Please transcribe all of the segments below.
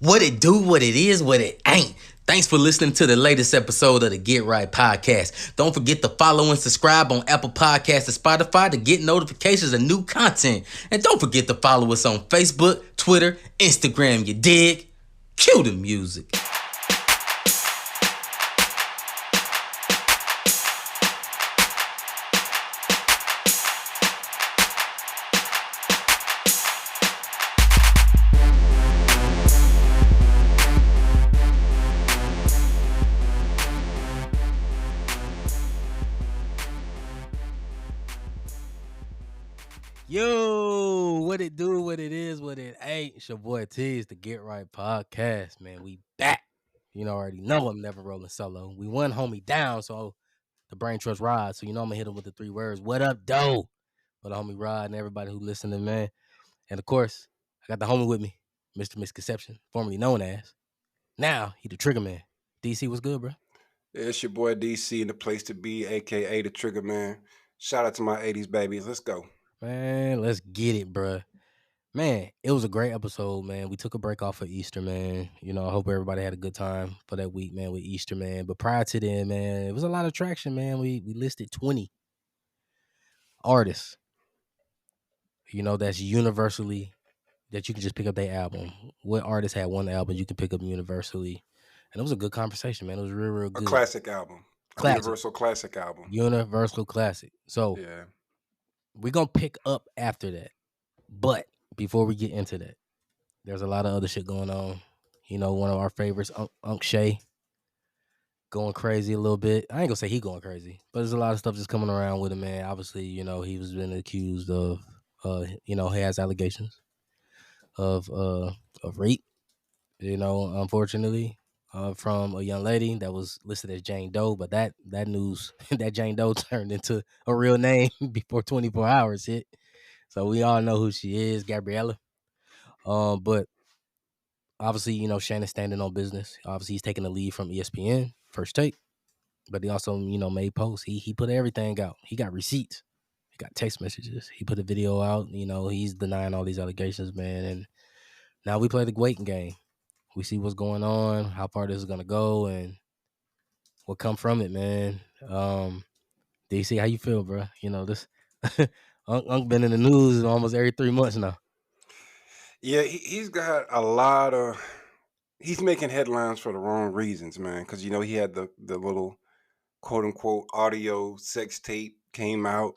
What it do, what it is, what it ain't. Thanks for listening to the latest episode of the Get Right Podcast. Don't forget to follow and subscribe on Apple Podcasts and Spotify to get notifications of new content. And don't forget to follow us on Facebook, Twitter, Instagram, you dig? Cue the music. Yo, what it do, what it is, what it ain't. It's your boy T's, the Get Right Podcast, man. We back. You know, already know I'm never rolling solo. We one homie down, so the brain trust Rod. So you know I'm gonna hit him with the 3 words. What up, doe? For the homie Rod and everybody who listening, man. And of course, I got the homie with me, Mr. Misconception, formerly known as. Now he the Trigger Man. DC, what's good, bro? It's your boy DC in the place to be, aka the Trigger Man. Shout out to my 80s babies. Let's go. Man, let's get it, bro. Man, it was a great episode, man. We took a break off for Easter, man. You know, I hope everybody had a good time for that week, man, with Easter, man. But prior to then, man, it was a lot of traction, man. We listed 20 artists, you know, that's universally, that you can just pick up their album. What artist had one album you can pick up universally? And it was a good conversation, man. It was real, real good. A classic album. Classic. Universal classic album. Universal classic. So, yeah, we're going to pick up after that. But before we get into that, there's a lot of other shit going on. You know, one of our favorites, Unc Shay, going crazy a little bit. I ain't gonna say he going crazy, but there's a lot of stuff just coming around with him, man. Obviously, you know, he was been accused of, you know, he has allegations of rape, you know, unfortunately, from a young lady that was listed as Jane Doe. But that news, that Jane Doe turned into a real name before 24 hours hit. So we all know who she is, Gabriella. But obviously, you know, Shannon's standing on business. Obviously, he's taking the lead from ESPN, First Take. But he also, you know, made posts. He put everything out. He got receipts. He got text messages. He put a video out. You know, he's denying all these allegations, man. And now we play the waiting game. We see what's going on, how far this is going to go, and what come from it, man. DC, how you feel, bro? You know, this Unc been in the news almost every 3 months now. Yeah, he's got a lot of. He's making headlines for the wrong reasons, man. Because you know he had the little quote unquote audio sex tape came out,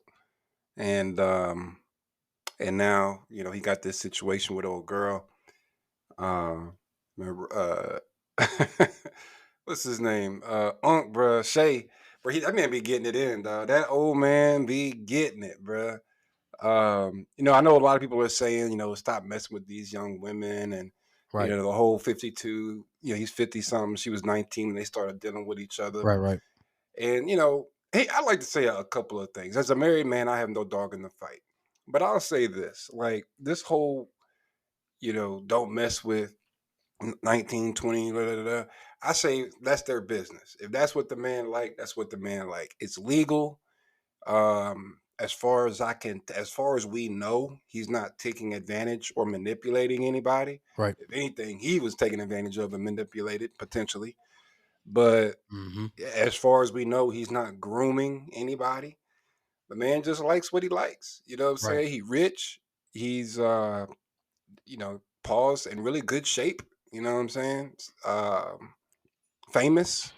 and now you know he got this situation with old girl. Remember, what's his name? Unc, bruh, Shay. Bro, that man be getting it in, dog. That old man be getting it, bruh. You know, I know a lot of people are saying, you know, stop messing with these young women, and Right. you know, the whole 52. You know, he's 50 something. She was 19 when they started dealing with each other. Right. And you know, hey, I like to say a couple of things. As a married man, I have no dog in the fight. But I'll say this: like this whole, you know, don't mess with 19, 20, blah, blah, blah. I say that's their business. If that's what the man like, that's what the man like. It's legal. As far as we know, he's not taking advantage or manipulating anybody. Right. If anything, he was taken advantage of and manipulated potentially. But as far as we know, he's not grooming anybody. The man just likes what he likes. You know what I'm saying? He rich. He's you know, pause, in really good shape. You know what I'm saying? Famous.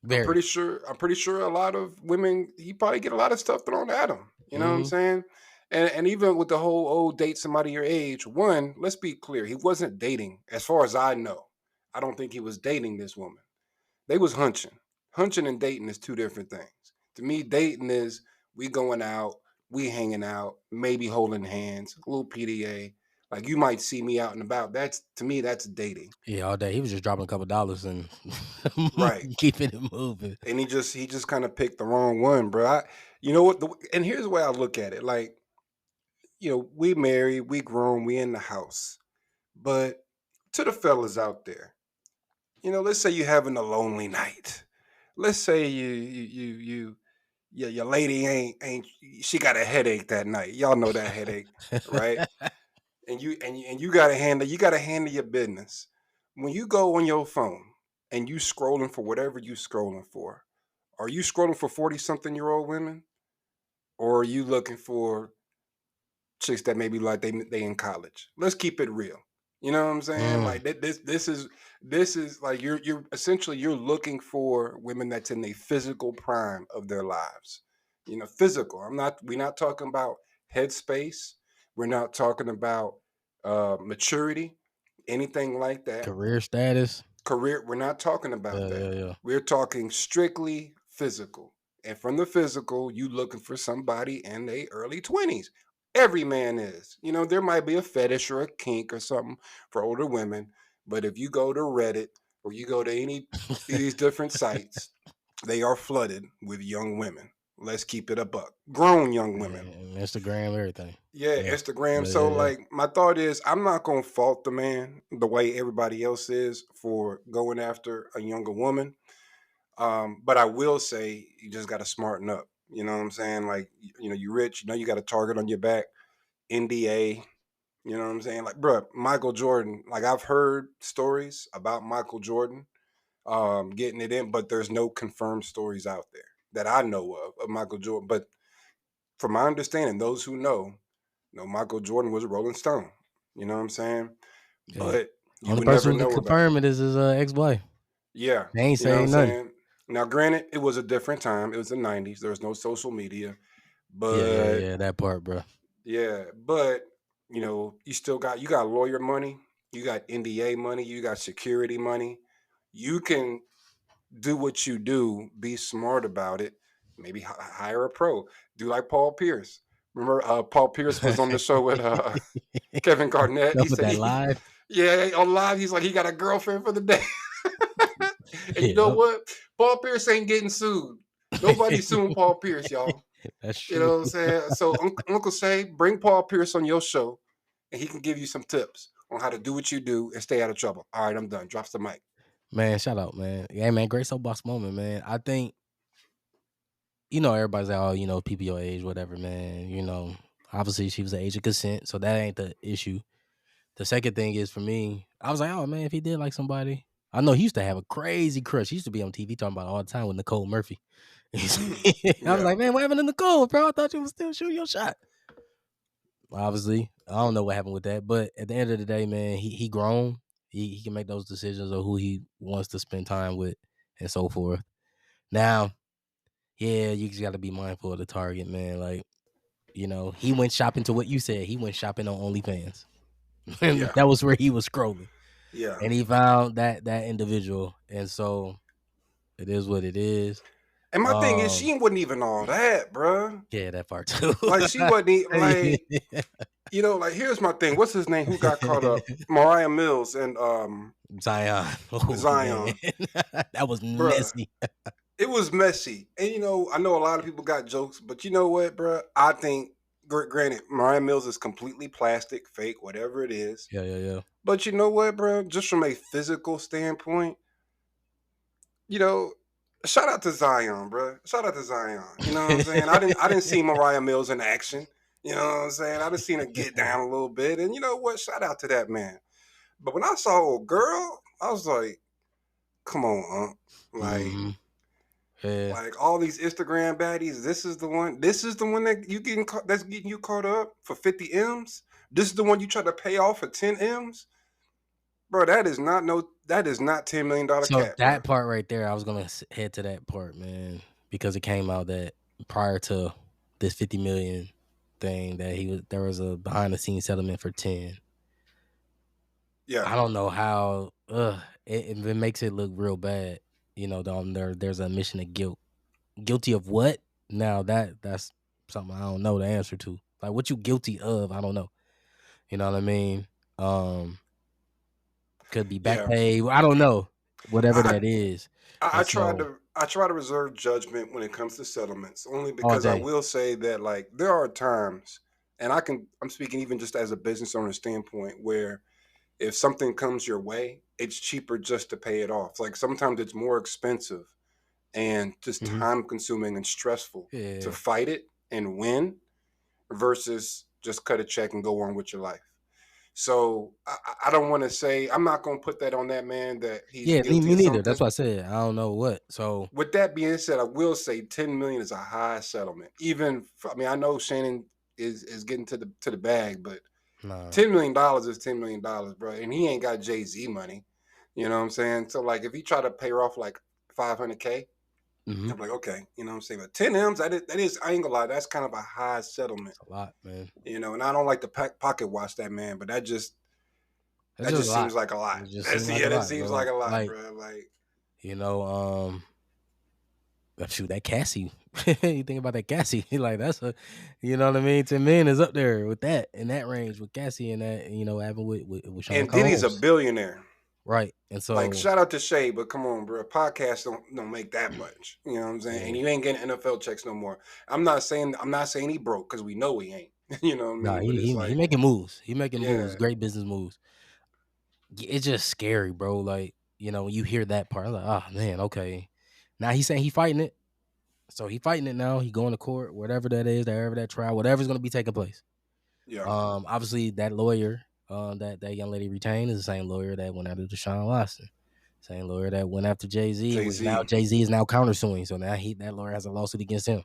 Very. I'm pretty sure a lot of women, he probably get a lot of stuff thrown at him. You know what I'm saying? And even with the whole date somebody your age, one, let's be clear, he wasn't dating, as far as I know. I don't think he was dating this woman. They was hunching. Hunching and dating is two different things. To me, dating is we going out, we hanging out, maybe holding hands, a little PDA. Like you might see me out and about. That's, to me, that's dating. Yeah, all day. He was just dropping a couple dollars and right, keeping it moving. And he just kind of picked the wrong one, bro. You know what? And here's the way I look at it. Like, you know, we married, we grown, we in the house. But to the fellas out there, you know, let's say you're having a lonely night. Let's say your lady ain't she got a headache that night. Y'all know that headache, right? And you gotta handle your business. when you go on your phone and you scrolling for whatever you scrolling for, are you scrolling for 40-something-year-old women? Or are you looking for chicks that maybe like they in college? Let's keep it real. You know what I'm saying? Mm, Like this is like you're essentially you're looking for women that's in the physical prime of their lives. You know, physical. We're not talking about headspace. We're not talking about maturity, anything like that. career status. Career, we're not talking about Yeah, that. yeah, yeah. We're talking strictly physical. And from the physical, you looking for somebody in their early 20s. Every man is. You know, there might be a fetish or a kink or something for older women, but if you go to Reddit or you go to any of these different sites, they are flooded with young women. Let's keep it a buck. Grown young women. And Instagram, everything. Yeah, Yeah. Instagram. Yeah, yeah, So yeah. like my thought is I'm not gonna fault the man the way everybody else is for going after a younger woman. But I will say you just gotta smarten up. You know what I'm saying? Like you know, you rich, you know you got a target on your back, NDA, you know what I'm saying? Like, bruh, Michael Jordan, like I've heard stories about Michael Jordan getting it in, but there's no confirmed stories out there that I know of Michael Jordan. But from my understanding, those who know, Michael Jordan was a Rolling Stone. You know what I'm saying? Hey, But you only would person never who can know about it. confirm it is his ex-wife. Yeah. They ain't You know what I'm saying nothing. saying? Now, granted, it was a different time. It was the 90s. There was no social media. Yeah, yeah, But yeah. That part, bro. yeah, but you still got lawyer money, you got NDA money, you got security money. You can do what you do, be smart about it, maybe hire a pro. Do like Paul Pierce. Remember Paul Pierce was on the show with Kevin Garnett. He Up with said that live. yeah, on live, he's like he got a girlfriend for the day. And you know Yeah. what? Paul Pierce ain't getting sued. Nobody's suing Paul Pierce, y'all. That's You true. know what I'm saying? So Uncle Shay, bring Paul Pierce on your show, and he can give you some tips on how to do what you do and stay out of trouble. All right, I'm done. Drops the mic. Man, shout out, man. Yeah, man, great soapbox moment, man. I think, everybody's like, oh, people your age, whatever, man. Obviously she was the age of consent, so that ain't the issue. The second thing is for me, I was like, oh man, if he did like somebody, I know he used to have a crazy crush. He used to be on TV talking about it all the time with Nicole Murphy. I was Yeah, like, man, what happened to Nicole, bro? I thought you was still shooting your shot. Obviously, I don't know what happened with that, but at the end of the day, man, he grown. He can make those decisions of who he wants to spend time with and so forth. Now, yeah, you just got to be mindful of the target, man. Like, he went shopping to what you said. He went shopping on OnlyFans, and yeah, that was where he was scrolling, yeah. and he found that individual, and so it is what it is. And my thing is, Um, she wasn't even all that, bruh. yeah, that part too. Like she wasn't like Yeah. like here's my thing. What's his name? Who got caught up? Mariah Mills and Zion, oh man, Zion, that was bruh. messy. It was messy, and I know a lot of people got jokes, but you know what, bruh? I think, granted, Mariah Mills is completely plastic, fake, whatever it is. Yeah, yeah, yeah. But you know what, bro? Just from a physical standpoint, you know, shout out to Zion, bro. Shout out to Zion. You know what I'm saying? I didn't see Mariah Mills in action. You know what I'm saying? I just seen her get down a little bit, and you know what? Shout out to that man. But when I saw old girl, I was like, come on, Hmm. Yeah. like all these Instagram baddies. This is the one. This is the one that you getting caught. That's getting you caught up for 50 m's. This is the one you try to pay off for 10 m's, bro. That is not no. That is not $10 million So cat, bro. that part right there, I was gonna head to that part, man, because it came out that prior to this 50 million thing, that there was a behind the scenes settlement for 10. Yeah, I don't know how. It makes it look real bad. There's a admission of guilt. Guilty of what? Now that's something I don't know the answer to. Like what you guilty of? I don't know. You know what I mean? Um, could be back yeah. pay. I don't know. Whatever I, that is. I And tried so to I try to reserve judgment when it comes to settlements, only all because I day. will say that like there are times, and I'm speaking even just as a business owner standpoint, where if something comes your way, it's cheaper just to pay it off. Like sometimes it's more expensive and just Hmm. time consuming and stressful to Yeah. fight it and win versus just cut a check and go on with your life. So I don't want to say, I'm not going to put that on that man that he's Yeah, guilty me of neither. That's something. what I said. I don't know what. So With that being said, I will say 10 million is a high settlement. Even I mean, I know Shannon is getting to the bag, but nah. $10 million is $10 million, bro, and he ain't got Jay-Z money. You know what I'm saying? So like, if he try to pay her off like 500K, Mm-hmm. I'm like, okay, you know what I'm saying? But 10 M's, that is, I ain't gonna lie, that's kind of a high settlement. It's a lot, man. And I don't like to pocket watch that man, but It's that just a just lot. seems like a lot. It just seemed That's like a yeah, that lot, bro. seems like a lot, Like, bro. Like, you know, shoot, that Cassie. You think about that Cassie, like that's a, you know what I mean. 10 million is up there with that in that range with Cassie and that, you know, having with Sean and Diddy's a Combs, billionaire. right? And Like, so, shout out to Shay, but come on, bro. Podcasts don't make that much. You know what I'm saying? And yeah, you ain't getting NFL checks no more. I'm not saying he broke, because we know he ain't. You know what I nah, mean? But it's he like, making moves. He making moves, yeah, great business moves. It's just scary, bro. Like, you know, when you hear that part, I'm like, oh man, okay. Now he's saying he fighting it, so he fighting it now. He going to court, whatever that is, whatever that trial, whatever's going to be taking place. yeah, Obviously that lawyer, that young lady retained is the same lawyer that went after Deshaun Watson, same lawyer that went after Jay-Z, Jay which now Z, Jay-Z is now countersuing. So now that lawyer has a lawsuit against him.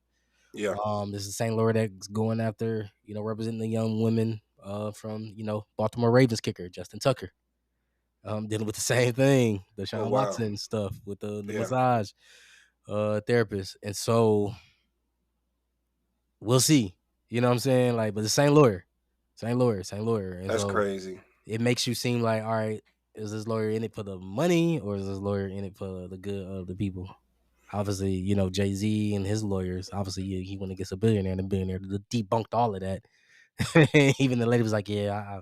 yeah. This is the same lawyer that's going after, you know, representing the young women, from, you know, Baltimore Ravens kicker Justin Tucker. Dealing with the same thing, the Oh Deshaun wow, Watson stuff with the yeah. massage therapist. And so we'll see. You know what I'm saying? Like, but the same lawyer, same lawyer, same lawyer. And That's so crazy. it makes you seem like, all right, is this lawyer in it for the money or is this lawyer in it for the good of the people? Obviously, you know, Jay-Z and his lawyers, obviously he went against a billionaire, and the billionaire debunked all of that. Even the lady was like, yeah,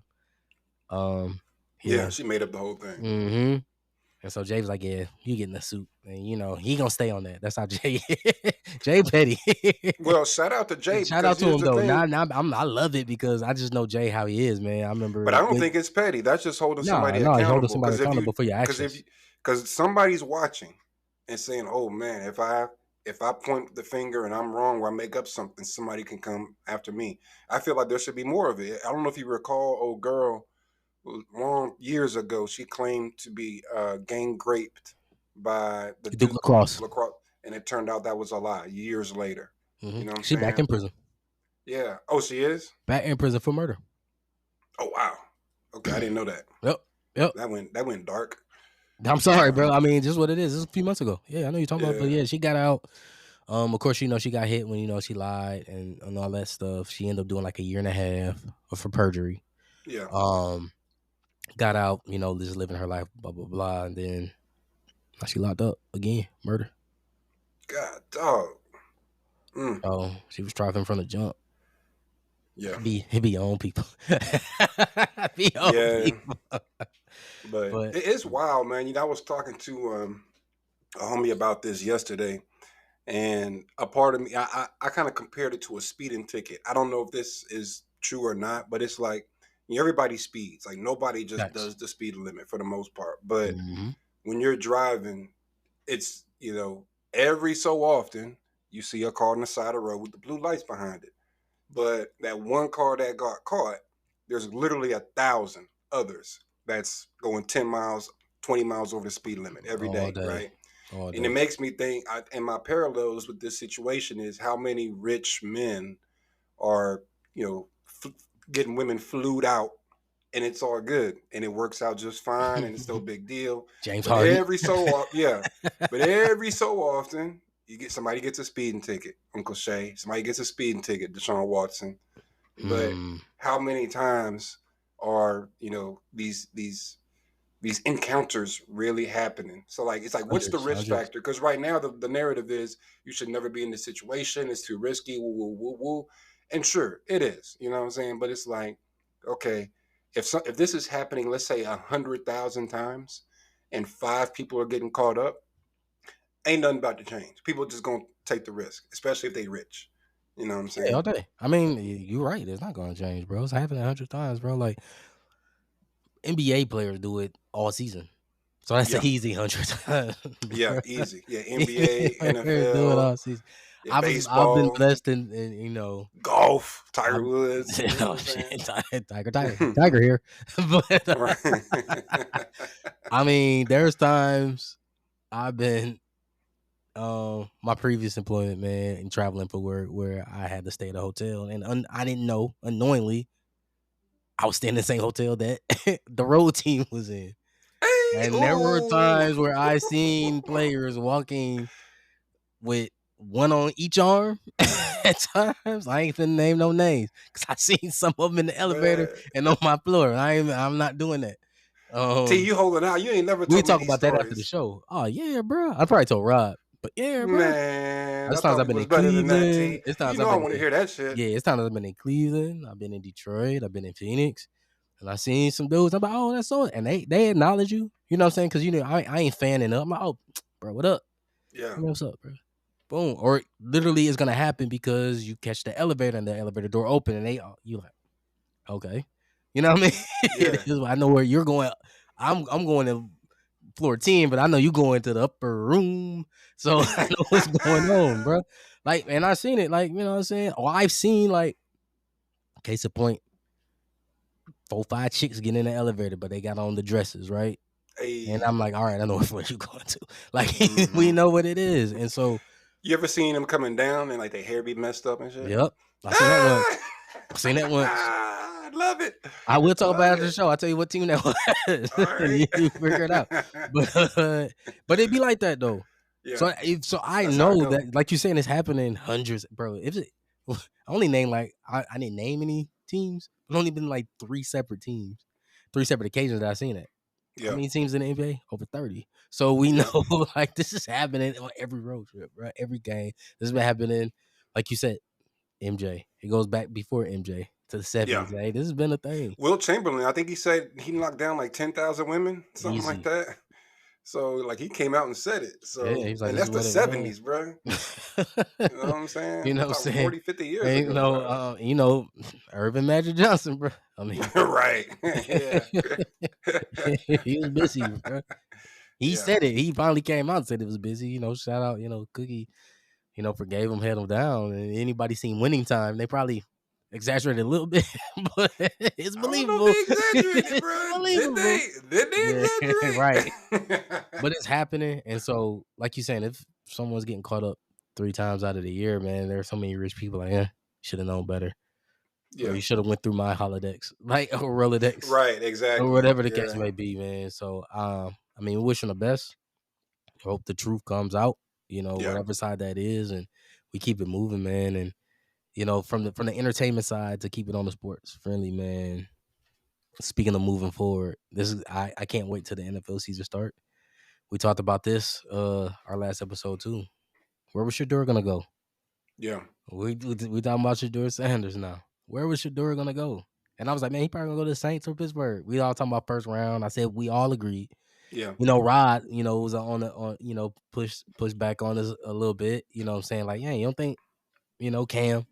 Yeah, yeah. she made up the whole thing. Mm-hmm. And so Jay was like, yeah, you getting the suit. And, you know, he gonna stay on that. That's how Jay Jay petty. Well, shout out to Jay, Shout because out to here's him the though. thing. I love it because I just know Jay how he is, man. I But remember I don't think it's petty. That's just holding somebody no, he's holding accountable. somebody Because if accountable you, for your because if actions. you, because somebody's watching and saying, "Oh man, if I point the finger and I'm wrong or I make up something, somebody can come after me." I feel like there should be more of it. I don't know if you recall, old girl, long years ago, she claimed to be gang raped by the Duke Duke lacrosse. lacrosse, and it turned out that was a lie years later. You know what I'm She back saying? in prison. Yeah. Oh, she is. Back in prison for murder. Oh wow. Okay, I didn't know that. Yep. Yep. That went dark. I'm sorry, bro. Um, I mean, just what it is. This is a few months ago. Yeah, I know you're talking about, but yeah, yeah, she got out. Of course, you know, she got hit when, you know, she lied and all that stuff. She ended up doing like a year and a half for perjury. yeah. Um, got out, you know, just living her life, blah blah blah, and then now she locked up again, murder. God, dog. Mm, So she was driving from the jump. yeah, It be your own people. Be your own yeah. people. But But it's wild, man. I was talking to a homie about this yesterday, and a part of me, I kind of compared it to a speeding ticket. I don't know if this is true or not, but it's like, everybody speeds. Like, nobody just facts. does the speed limit for the most part. But Mm-hmm. when you're driving, it's, every so often you see a car on the side of the road with the blue lights behind it. But that one car that got caught, there's literally 1,000 others that's going 10 miles, 20 miles over the speed limit every All day, day, right? all And it day. makes me think, and my parallels with this situation is how many rich men are, getting women flued out, and it's all good and it works out just fine and it's no big deal. James But Harden. every so often, yeah, but every so often, somebody gets a speeding ticket, Uncle Shay. Somebody gets a speeding ticket, Deshaun Watson. But Hmm. how many times are these encounters really happening? So like, it's like, what's the Hundreds, risk hundreds. factor? Because right now the narrative is you should never be in this situation. It's too risky. Woo, woo, woo, woo. And sure, it is. You know what I'm saying? But it's like, okay, if this is happening, let's say 100,000 times, and 5 people are getting caught up, ain't nothing about to change. People just gonna take the risk, especially if they rich. You know what I'm Yeah, all saying? day. I mean, you're right. It's not going to change, bro. It's happened 100 times, bro. Like NBA players do it all season, so that's an Yeah, easy 100 times, yeah, bro. easy. Yeah, NBA, NBA players do it NFL. all season. Yeah, I've been baseball, blessed in you know golf, Tiger I'm Woods. You know oh what shit, I'm Tiger saying? here, but Right. I mean, there's times I've been my previous employment, man, and traveling for work where I had to stay at a hotel, and I didn't know unknowingly I was staying in the same hotel that the road team was in, Hey, and there were ooh. times where I seen players walking with one on each arm at times. I ain't finna name no names because I seen some of them in the elevator Man. and on my floor. I'm not doing that. T, Um, you holding out. You ain't never we told me talk these about that after the stories. show. Oh yeah, bro. I probably told Rob, but yeah, bro. Man, There's I times thought I've we been was in better than that, Cleveland. T. It's You times know I've I been want to in hear that shit. yeah. It's times I've been in Cleveland. I've been in Detroit. I've been in Phoenix, and I seen some dudes. I'm like, oh, that's so, and they acknowledge you. You know what I'm saying? Because you know I ain't fanning up. I'm like, oh, bro, what up? Yeah. You know what's up, bro? Boom. Or literally it's gonna happen because you catch the elevator and the elevator door open and you like, okay. You know what I mean? It Yeah. is, I know where you're going. I'm going to floor 10, but I know you going to the upper room. So I know what's going on, bro. Like, and I seen it, like, you know what I'm saying? Or I've seen like case in point, 4, 5 chicks get in the elevator, but they got on the dresses, right? And I'm Hey. like, all right, I know where you going to. Like, we Mm-hmm. know what it is. And so, You ever seen them coming down and like their hair be messed up and shit? yep. I seen that once. Ah! I seen that once. I love it. I will talk about Love it after the it. show. I'll tell you what team that was, All and right. you figure it out. But it be like that though. Yeah. So I That's how I know go. that, like you saying, it's happening hundreds, bro. If it, I only name like I didn't name any teams, but only been like 3 separate teams, 3 separate occasions that I seen it. How Yeah. many teams in the NBA? Over 30. So we Yeah. know like this is happening on every road trip, right? Every game. This has been happening, like you said, MJ. It goes back before MJ to the Yeah. 70s. Hey, this has been a thing. Will Chamberlain, I think he said he knocked down like 10,000 women, something like Easy. that. So like he came out and said it. Yeah, So he's like, and this is that's the what it was. 70s, bro. You know what I'm You saying? know I'm what I'm talking saying? 40, 50 years And, ago, bro. Irvin Magic Johnson, bro. I mean, Right. Yeah. he was busy, bro. He Yeah. said it. He finally came out and said it was busy. Shout out, Cookie, forgave him, held him down. And anybody seen Winning Time, they probably exaggerated a little bit, but it's I don't know if believable. they exaggerated, It's bro. Did believable. they? Did Yeah, right. they exaggerate? But it's happening. And so, like you saying, if someone's getting caught up 3 times out of the year, man, there are so many rich people like, should have known better. Or Yeah. you should have went through my Holodex, like or Rolodex, Right, or exactly. whatever the case Yeah. may be, man. So I mean, wish them the best. Hope the truth comes out, Yeah. whatever side that is, and we keep it moving, man. And from the entertainment side to keep it on the sports friendly, man. Speaking of moving forward, I can't wait till the NFL season start. We talked about this our last episode too. Where was Sheduer gonna go? Yeah. We talking about Sheduer Sanders now. Where was Sheduer gonna go? And I was like, man, he probably gonna go to the Saints or Pittsburgh. We all talking about first round. I said we all agreed. Yeah. Rod, was push back on us a little bit. You know what I'm saying? Like, yeah, you don't think, Cam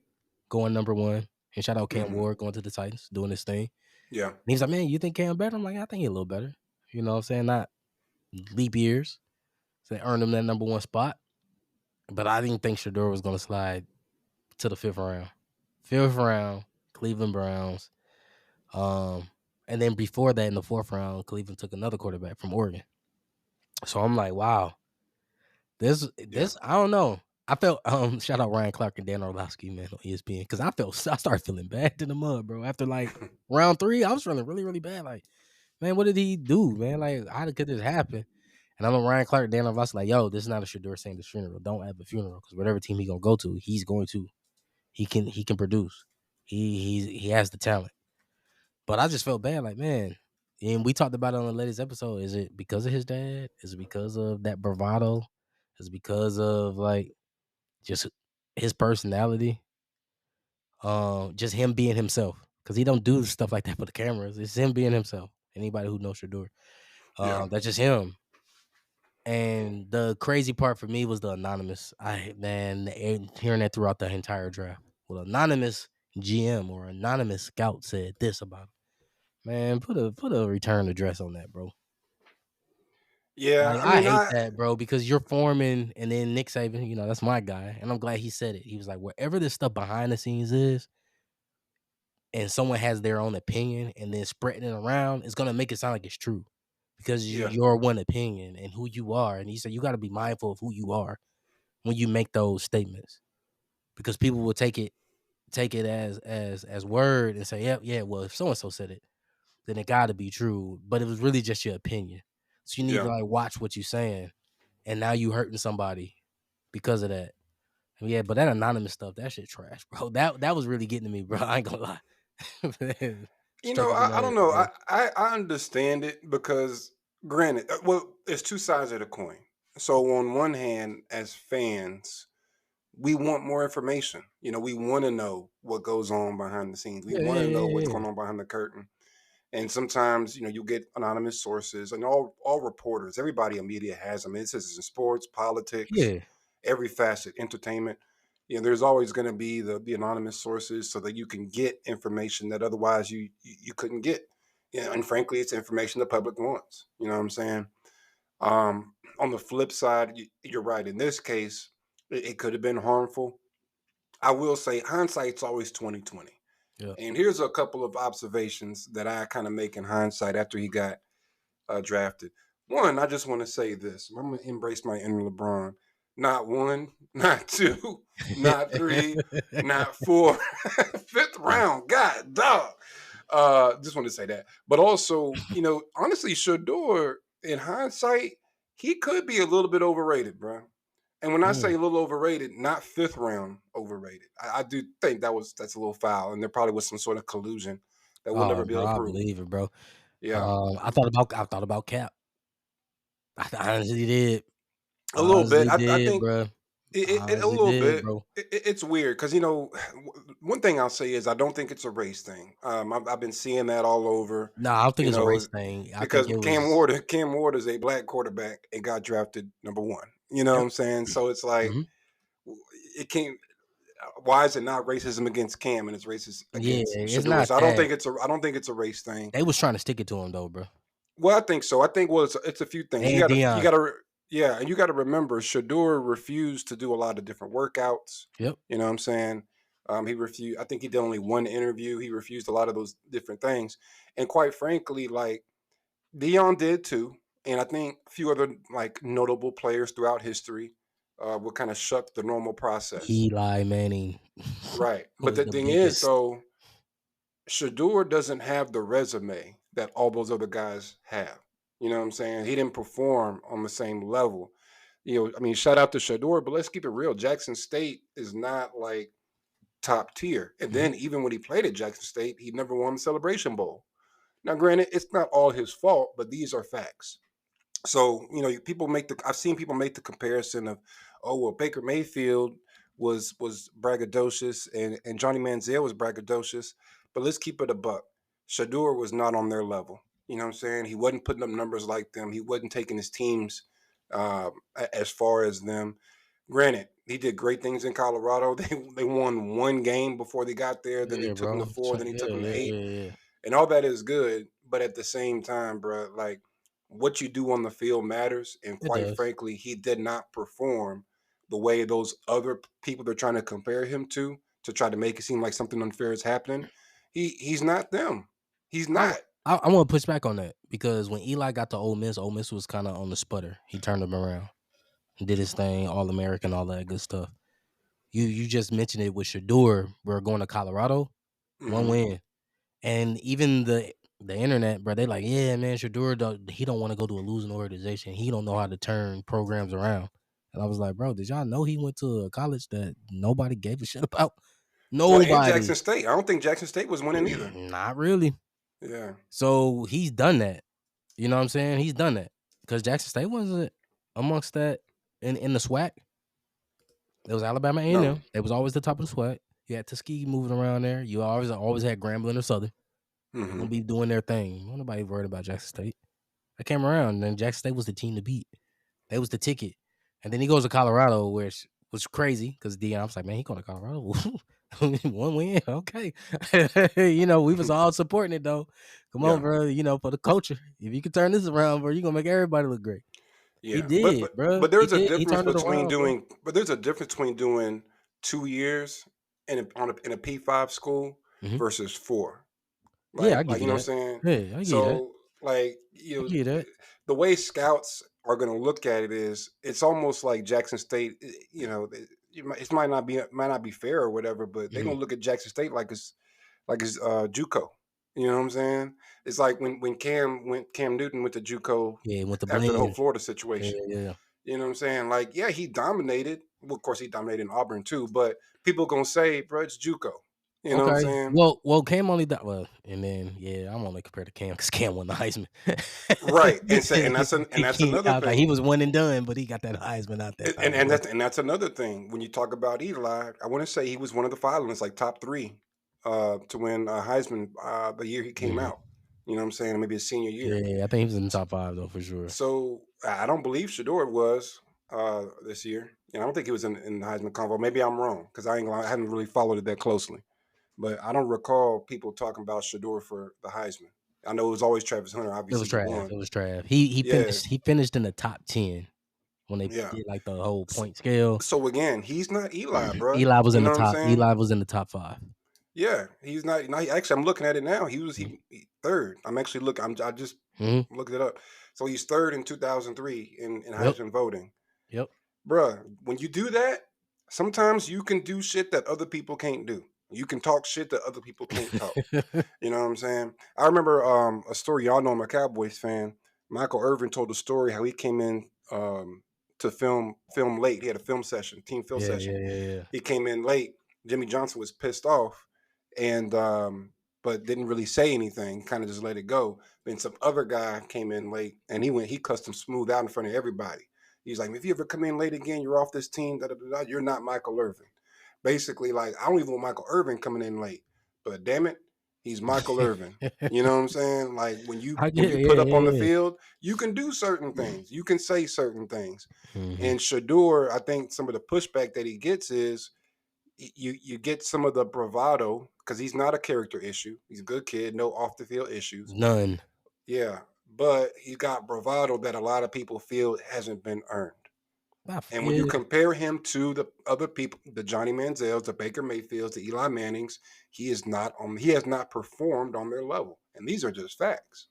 going number one. And shout out Cam Hmm. Ward going to the Titans, doing his thing. Yeah. And he's like, man, you think Cam better? I'm like, I think he a little better. You know what I'm saying? Not leap years. So they earned him that number one spot. But I didn't think Shador was going to slide to the fifth round. Fifth round, Cleveland Browns. And then before that, in the fourth round, Cleveland took another quarterback from Oregon. So I'm like, wow, this Yeah. I don't know. I felt shout out Ryan Clark and Dan Orlovsky, man, on ESPN, because I started feeling bad in the mud, bro. After like round 3, I was feeling really, really bad. Like, man, what did he do, man? Like, how could this happen? And I'm a Ryan Clark, Dan Orlovsky, like, yo, this is not a Shedeur Sanders funeral. Don't have a funeral, because whatever team he gonna go to, he can produce. He has the talent. But I just felt bad, like, man. And we talked about it on the latest episode. Is it because of his dad? Is it because of that bravado? Is it because of like just his personality? Just him being himself. Because he don't do stuff like that for the cameras. It's him being himself. Anybody who knows Shedeur. Yeah. That's just him. And the crazy part for me was the anonymous. Hearing that throughout the entire draft. Well, anonymous GM or anonymous scout said this about him. Man, put a return address on that, bro. Yeah, Like, I I mean, hate I that, bro, because you're forming, and then Nick Saban, that's my guy, and I'm glad he said it. He was like, "Whatever this stuff behind the scenes is, and someone has their own opinion, and then spreading it around, it's gonna make it sound like it's true, because yeah, your one opinion and who you are." And he said, "You got to be mindful of who you are when you make those statements, because people will take it as word and say, yep, yeah, well, if so and so said it, then it got to be true, but it was really just your opinion. So you need to yeah. like watch what you're saying, and now you hurting somebody because of that." Yeah, but that anonymous stuff, that shit trash, bro. That was really getting to me, bro. I ain't gonna lie. Man, You struck know, a I nerve, don't know. bro. I understand it because, granted, well, it's two sides of the coin. So on one hand, as fans, we want more information. We want to know what goes on behind the scenes. We Yeah, want yeah, to know yeah, what's yeah. going on behind the curtain. And sometimes, you get anonymous sources, and all reporters, everybody in media has them. This is in sports, politics, Yeah. every facet, entertainment. There's always going to be the anonymous sources so that you can get information that otherwise you couldn't get. And frankly, it's information the public wants. You know what I'm saying? On the flip side, you're right. In this case, it could have been harmful. I will say hindsight's always 2020. Yeah. And here's a couple of observations that I kind of make in hindsight after he got drafted. One, I just want to say this. I'm going to embrace my inner LeBron. Not one, not two, not three, not four. Fifth round. God, dog. Just want to say that. But also, honestly, Shador, in hindsight, he could be a little bit overrated, bro. And when I say Mm. a little overrated, not fifth round overrated. I do think that's a little foul, and there probably was some sort of collusion that we'll never Oh, be able bro, to I prove. believe it, bro. Yeah, I thought about Cap. I honestly did. a I little bit. honestly I did, think bro. I a honestly little did, bit. bro. It's weird because one thing I'll say is I don't think it's a race thing. I've been seeing that all over. No, I don't think You it's a know, race thing. I think because it Cam was. Ward Cam Ward is a black quarterback and got drafted number one. You know what Yep. I'm saying? So it's like Mhm. it can't. Why is it not racism against Cam and it's racist Yeah, against it's Shador? not So that. I don't think it's a race thing. They was trying to stick it to him though, bro. Well, I think so. I think it's a few things. And Dion. Yeah, and you gotta remember Shador refused to do a lot of different workouts. Yep. You know what I'm saying? He refused. I think he did only one interview. He refused a lot of those different things. And quite frankly, like Dion did too, and I think a few other like notable players throughout history would kind of shut the normal process. Eli Manning Right. But was the the thing is, biggest. though, Shador doesn't have the resume that all those other guys have. You know what I'm saying? He didn't perform on the same level. I mean, shout out to Shador, but let's keep it real. Jackson State is not like top tier. And Mhm. then even when he played at Jackson State, he never won the Celebration Bowl. Now, granted, it's not all his fault, but these are facts. So people I've seen people make the comparison of, oh well, Baker Mayfield was braggadocious and Johnny Manziel was braggadocious, but let's keep it a buck. Shador was not on their level. You know what I'm saying? He wasn't putting up numbers like them. He wasn't taking his teams as far as them. Granted, he did great things in Colorado. They won one game before they got there. Then he Yeah, took them to bro. four. Then he took Yeah, them to yeah, eight, yeah, yeah. and all that is good. But at the same time, bro, like what you do on the field matters. And It quite does. frankly, he did not perform the way those other people they're trying to compare him to try to make it seem like something unfair is happening. He's not them. He's I not. I want to push back on that because when Eli got to Ole Miss was kind of on the sputter. He turned him around, did his thing, All American, all that good stuff. You just mentioned it with Shador. We're going to Colorado, one Hmm. win, and even the internet, bro. They like, yeah, man, Shador he don't want to go to a losing organization. He don't know how to turn programs around. And I was like, bro, did y'all know he went to a college that nobody gave a shit about? Well, and Nobody. Jackson State. I don't think Jackson State was winning either. Not really. Yeah. So he's done that. You know what I'm saying? He's done that because Jackson State wasn't amongst that in the SWAC. It was Alabama No. A&M. They was always the top of the SWAC. You had Tuskegee moving around there. You always had Grambling or Southern. They're Hmm. gonna be doing their thing. Nobody worried about Jackson State. I came around, and then Jackson State was the team to beat. They was the ticket. And then he goes to Colorado, which was crazy because Dion was like, man, he going to Colorado. One win, okay. We was all supporting it though. Come on, Yeah. bro. For the culture. If you can turn this around, bro, you're gonna make everybody look great. He Yeah, did, bro. but He there's a did. He difference turned it between around, bro. doing but there's a difference between doing 2 years in a P5 school Mhm. versus 4. Yeah, I Like, give you you know that. what I'm saying? Yeah, I give you that. So, like, I give you that. the way scouts are gonna look at it is it's almost like Jackson State, you know, it might not be fair or whatever, but they're Mhm. gonna look at Jackson State like it's JUCO. You know what I'm saying? It's like when Cam Newton went to JUCO Yeah, with the after the whole bling. Florida Yeah, situation. yeah. You know what I'm saying? Like, yeah, he dominated. Well, of course, he dominated in Auburn too. But people gonna say, bro, it's JUCO. You know what I'm Okay. saying? Well, Cam only got and then yeah, I'm only compared to Cam because Cam won the Heisman. Right. And that's I another was like, he thing. was one and done, but he got that Heisman out that time, boy. And that's another thing. When you talk about Eli, I want to say he was one of the finalists, like top 3, to win Heisman the year he came Mhm. out. You know what I'm saying? Maybe his senior year. Yeah, I think he was in the top 5 though for sure. So I don't believe Shador was this year. And I don't think he was in the Heisman convo. Maybe I'm wrong because I haven't really followed it that closely. But I don't recall people talking about Shador for the Heisman. I know it was always Travis Hunter. It was Obviously, he trash. won. It was trash. He Yeah, finished in the top 10 when they yeah. did like the whole point scale. So again, he's not Eli, bro. Eli was You in the know what I'm top. saying? Eli was in the top 5. Yeah, he's not. Actually, I'm looking at it now. Mhm. He third. I'm actually looking. I just Mhm. looked it up. So he's third in 2003 in Yep. Heisman voting, Yep. bruh. When you do that, sometimes you can do shit that other people can't do. You can talk shit that other people can't talk. You know what I'm saying? I remember a story. Y'all know I'm a Cowboys fan. Michael Irvin told a story how he came in to film late. He had a film session, team film Yeah, session. yeah, yeah, yeah. He came in late. Jimmy Johnson was pissed off, and but didn't really say anything. Kind of just let it go. Then some other guy came in late, and he cussed him smooth out in front of everybody. He's like, if you ever come in late again, you're off this team. Da, da, da, da, you're not Michael Irvin. Basically, like I don't even want Michael Irvin coming in late, but damn it, he's Michael Irvin. You know what I'm saying? Like I when get you it. put Yeah, up on the yeah, field, you can do certain things. You can say certain things. yeah. Mhm. And Sheduer, I think some of the pushback that he gets is you get some of the bravado because he's not a character issue. He's a good kid, no off the field issues. None. Yeah, but he's got bravado that a lot of people feel hasn't been earned. And when you Yeah. compare him to the other people, the Johnny Manziels, the Baker Mayfields, the Eli Mannings, he has not performed on their level. And these are just facts.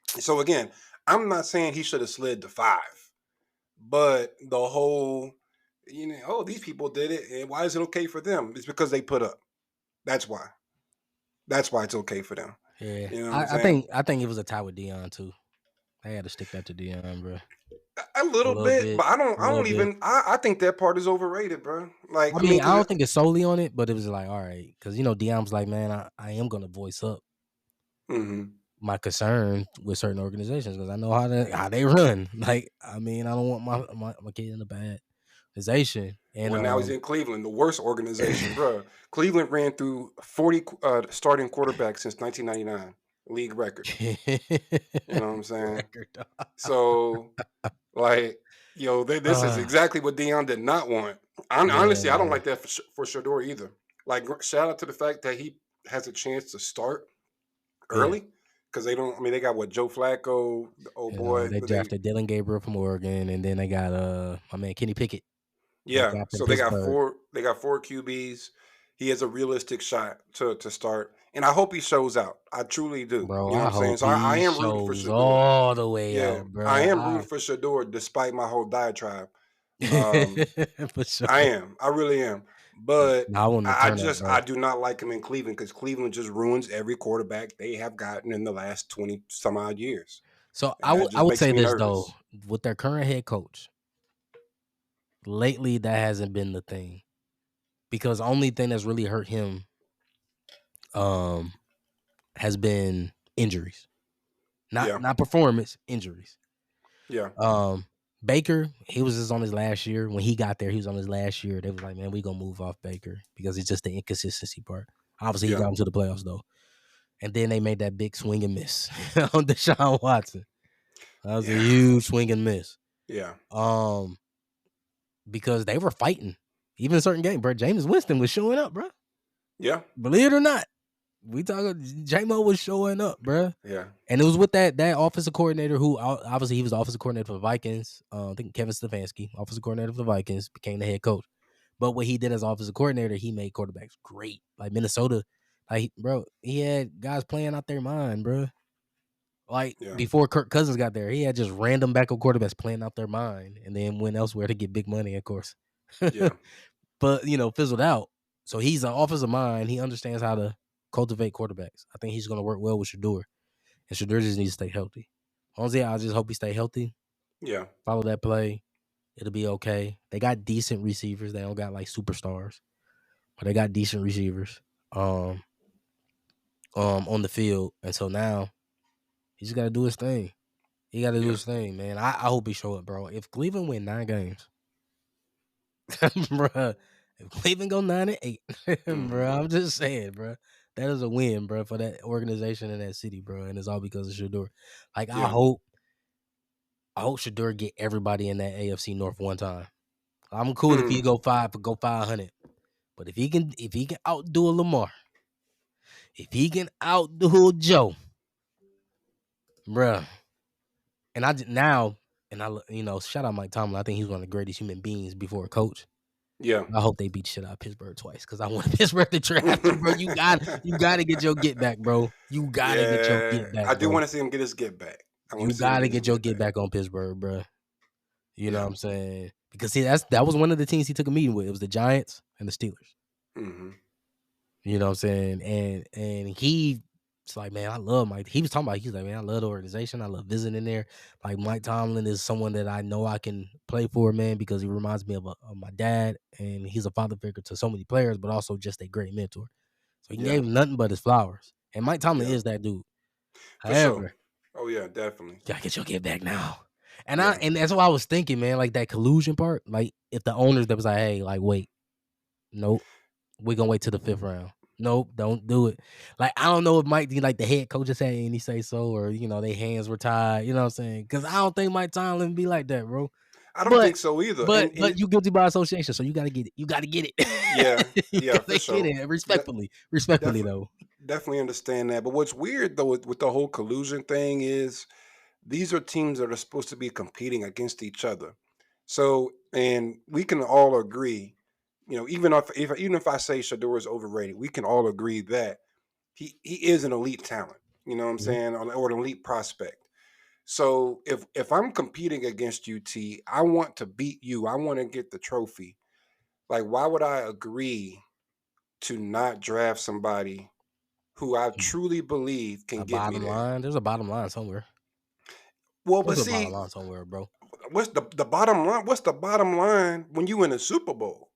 So again, I'm not saying he should have slid to 5, but the whole, oh, these people did it, and why is it okay for them? It's because they put up. That's why. That's why it's okay for them. Yeah. You know what I'm I saying? think I think it was a tie with Dion too. They had to stick that to Dion, bro. A A little little bit, bit. but A little bit. I think that part is overrated, bro. Like, I I mean, mean, I because don't think it's solely on it, but it was like, all right, because Dion was like, man, I am gonna voice up hmm my concern with certain organizations because I know how they run. Like, I mean, I don't want my kid in a bad organization. And well, now he's in Cleveland, the worst organization, bro. Cleveland ran through 40 starting quarterbacks since 1999, league record. You know what I'm saying? record. So, like, this is Uh, exactly what Dion did not want. Honestly, I don't yeah, like that for Shador either. Like, shout out to the fact that he has a chance to start yeah. early because they don't. I mean, they got what Joe Flacco, the old boy. They But they, drafted Dylan Gabriel from Oregon, and then they got my man Kenny Pickett that yeah. got from So they got Pittsburgh. four. They got four QBs. He has a realistic shot to start, and I hope he shows out. I truly do. Bro, You know what I I'm saying? hope So I he am rooting for shows Shador. all the way Yeah, out, I bro. am rooting for Shador despite my whole diatribe. Um, For sure. I am. I really am. But I want him to turn up, I bro. do not like him in Cleveland because Cleveland just ruins every quarterback they have gotten in the last 20 some odd years. So And that I just would makes say me this though, nervous. with their current head coach, lately that hasn't been the thing because the only thing that's really hurt him um has been injuries, Yeah. not performance, injuries. Yeah. Um, Baker, he was just on his last year. When he got there, he was on his last year. They was like, man, we gonna move off Baker because it's just the inconsistency part. Obviously, he Yeah. got him to the playoffs though, and then they made that big swing and miss on Deshaun Watson. That was a Yeah. huge swing and miss. Yeah. Um, because they were fighting. Even in certain games, bro. James Winston was showing up, bro. Yeah. Believe it or not. We talking. J-Mo was showing up, bro. Yeah. And it was with that offensive coordinator who obviously he was the offensive coordinator for the Vikings. I think Kevin Stefanski, offensive coordinator for the Vikings, became the head coach. But what he did as offensive coordinator, he made quarterbacks great. Like Minnesota, like bro, he had guys playing out their mind, bro. Like Yeah. before Kirk Cousins got there, he had just random backup quarterbacks playing out their mind, and then went elsewhere to get big money, of course. Yeah. But fizzled out. So he's an offensive mind. He understands how to cultivate quarterbacks. I think he's going to work well with Sheduer, and Sheduer just needs to stay healthy. Honestly, I just hope he stay healthy. Yeah. Follow that play. It'll be okay. They got decent receivers. They don't got like superstars, but they got decent receivers on the field. And so now he just got to do his thing. He got to do Yeah. his thing, man. I hope he show up, bro. If Cleveland win 9 games, bro. If Cleveland go 9-8, bro, I'm just saying, bro. That is a win, bro, for that organization and that city, bro. And it's all because of Sheduer. Like Yeah. I hope Sheduer get everybody in that AFC North one time. I'm cool if he go 500. But if he can outdo a Lamar, if he can outdo Joe, bruh. And shout out Mike Tomlin. I think he's one of the greatest human beings before a coach. Yeah. I hope they beat shit out of Pittsburgh twice because I want Pittsburgh to draft him, bro. You got to get your get back, bro. You got to get your get back, I do bro. want to see him get his get back. You got to get your get back on Pittsburgh, bro. You know what I'm saying? Because that was one of the teams he took a meeting with. It was the Giants and the Steelers. Mm-hmm. You know what I'm saying? And he's like, man, I love Mike. He was talking about, he's like, man, I love the organization. I love visiting there. Like Mike Tomlin is someone that I know I can play for, man, because he reminds me of my dad, and he's a father figure to so many players, but also just a great mentor. So he gave him nothing but his flowers. And Mike Tomlin is that dude. For sure. However, oh yeah, definitely. gotta get your get back now. And and that's what I was thinking, man. Like that collusion part. Like if the owners that was like, hey, like wait, nope, we're gonna wait till the 5th round. Nope, don't do it. Like I don't know if Mike, like the head coach, just had any say so, or their hands were tied. You know what I'm saying? Because I don't think Mike Tomlin be like that, bro. I don't think so either. But you guilty by association, so you gotta get it. You gotta get it. Yeah, for sure. Get it. Respectfully, though. Definitely understand that. But what's weird though with the whole collusion thing is these are teams that are supposed to be competing against each other. So, and we can all agree, even if I say Sheduer is overrated, we can all agree that he is an elite talent. You know what I'm saying, or an elite prospect. So if I'm competing against UT, I want to beat you. I want to get the trophy. Like, why would I agree to not draft somebody who I truly believe can get me there? Line. There's a bottom line somewhere. Well, but see, bottom line somewhere, bro. What's the bottom line? What's the bottom line when you win a Super Bowl?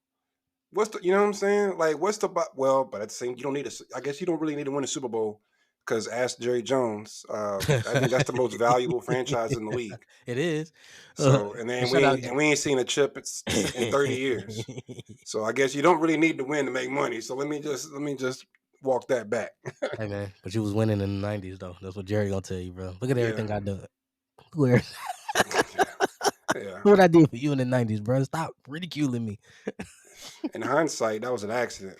What's the, you know what I'm saying? Like, what's the well? But at the same, you don't need I guess you don't really need to win a Super Bowl because ask Jerry Jones. I think that's the most valuable franchise in the league. It is. So, and then we ain't seen a chip in 30 years. So I guess you don't really need to win to make money. So let me just walk that back. Hey man, but you was winning in the 90s though. That's what Jerry gonna tell you, bro. Look at everything I done. Where? What I did for you in the 90s, bro. Stop ridiculing me. In hindsight, that was an accident.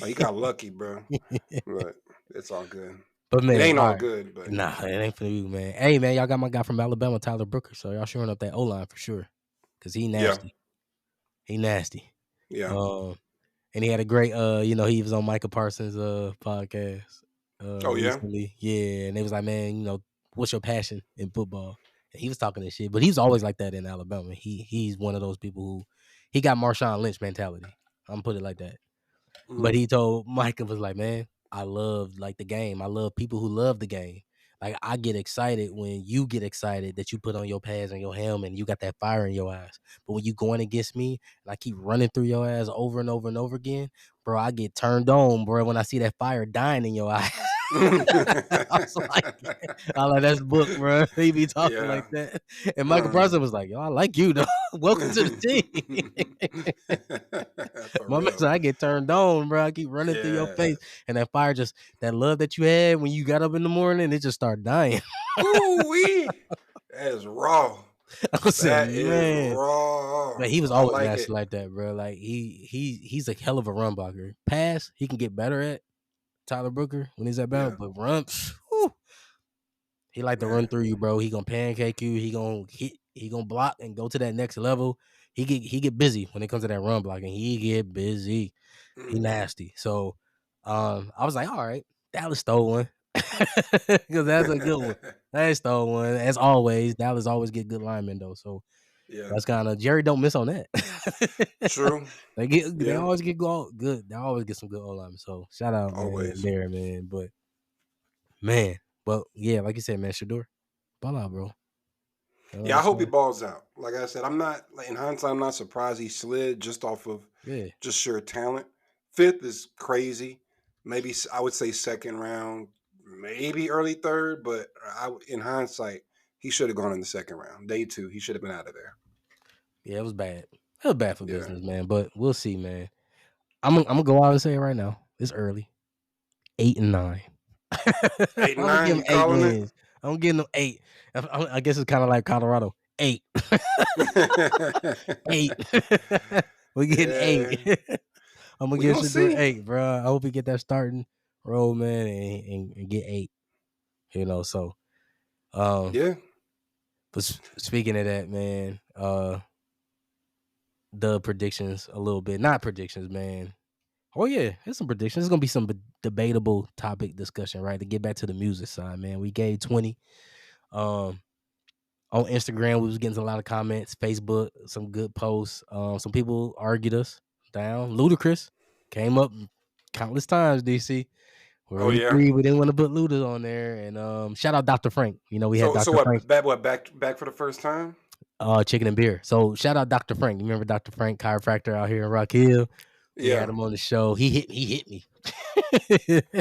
You got lucky, bro. But it's all good. But man, it ain't all good. But nah, it ain't for you, man. Hey man, y'all got my guy from Alabama, Tyler Brooker. So y'all shoring up that O-line for sure. Cause he nasty. Yeah. He nasty. Yeah. And he had a great he was on Micah Parsons' podcast. Recently. Yeah. And they was like, man, what's your passion in football? And he was talking this shit, but he's always like that in Alabama. He's one of those people who he got Marshawn Lynch mentality. I'm gonna put it like that. Mm-hmm. But he told Micah was like, man, I love like the game. I love people who love the game. Like I get excited when you get excited that you put on your pads and your helmet and you got that fire in your eyes. But when you going against me and I keep running through your ass over and over and over again, bro, I get turned on, bro, when I see that fire dying in your eyes. I was like, that's book, bro. He be talking like that. And Michael Parsons was like, yo, I like you, though. Welcome to the team. My man said, I get turned on, bro. I keep running through your face. And that fire that love that you had when you got up in the morning, it just started dying. Ooh-wee. That is raw. I was saying, man, raw. But he was always nasty like that, bro. Like he's a hell of a run blocker. Pass, he can get better at. Tyler Brooker when he's at battle, Yeah. but run, whew, he like to run Man. through you, bro. He gonna pancake you. He gonna hit. He gonna block and go to that next level. He get busy when it comes to that run blocking. He get busy. He Mm-hmm. nasty. So, I was like, all right, Dallas stole one because that's a good one. They stole one as always. Dallas always get good linemen though. So Yeah. that's kind of Jerry don't miss on that. True. They Yeah. always get good. They always get some good O linemen. So shout out man Always. there man. But man, but yeah, like you said, man, Sheduer, ball out, bro. You know what Yeah, I'm I hope he saying? balls out. Like I said, I'm not like, in hindsight. I'm not surprised he slid just off of Yeah. just sheer talent. Fifth is crazy. Maybe I would say second round, maybe early third. But in hindsight, he should have gone in the second round. Day two, he should have been out of there. Yeah, it was bad. It was bad for Yeah, business, man. But we'll see, man. I'm gonna go out and say it right now. It's early. 8 and 9. I'm 8 and gonna give 9. them You 8 calling wins. I'm getting them 8. I guess it's kind of like Colorado. 8. it? 8. We're getting Yeah, 8. I'm gonna we give gonna Shador see. 8, bro. I hope we get that starting role, man, and get 8. So um, Yeah, but speaking of that, man, the predictions a little bit, not predictions, man. Oh yeah, there's some predictions. It's gonna be some debatable topic discussion, right? To get back to the music side, man. We gave 20. Um, on Instagram, we was getting a lot of comments. Facebook, some good posts. Some people argued us down. Ludacris came up countless times. DC, where oh we yeah. agreed we didn't want to put Luda on there. And shout out Dr. Frank. We had So Dr. Frank, what? Bad what? Back for the first time? chicken and beer. So shout out Dr. Frank. You remember Dr. Frank, chiropractor out here in Rock Hill? We had Yeah. him on the show. He hit me.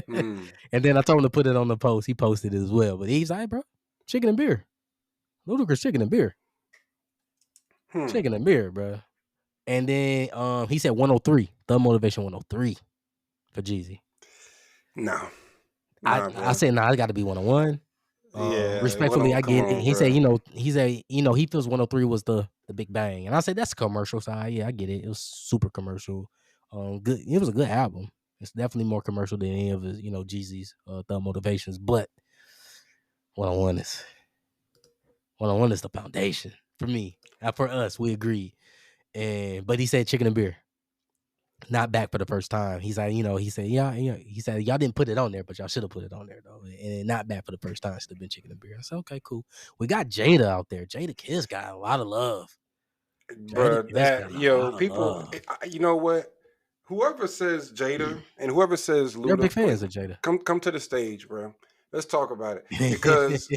Hmm. And then I told him to put it on the post. He posted it as well. But he's like, bro, chicken and beer. Ludacris chicken and beer. Hmm. Chicken and beer, bro. And then he said 103. The motivation 103 for Jeezy. No. I Nah, I bro. said, nah, it's gotta be 101. Yeah. What Respectfully, on? I Come get it. on, He said, bro. he feels 103 was the big bang. And I said, that's a commercial side. Yeah, I get it. It was super commercial. Good. It was a good album. It's definitely more commercial than any of his, Jeezy's Thug Motivations. But 101 is 101 is the foundation for me. For us, we agreed. But he said chicken and beer. Not back for the first time. He's like, he said, yeah, he said, y'all didn't put it on there, but y'all should have put it on there though. And not back for the first time. Should have been chicken and beer. I said, okay, cool. We got Jada out there. Jada Kiss got a lot of love. Jada Bro, Kiss got that a lot of people. love. You know what? Whoever says Jada and whoever says They're big Luda, fans of Jada. come to the stage, bro. Let's talk about it because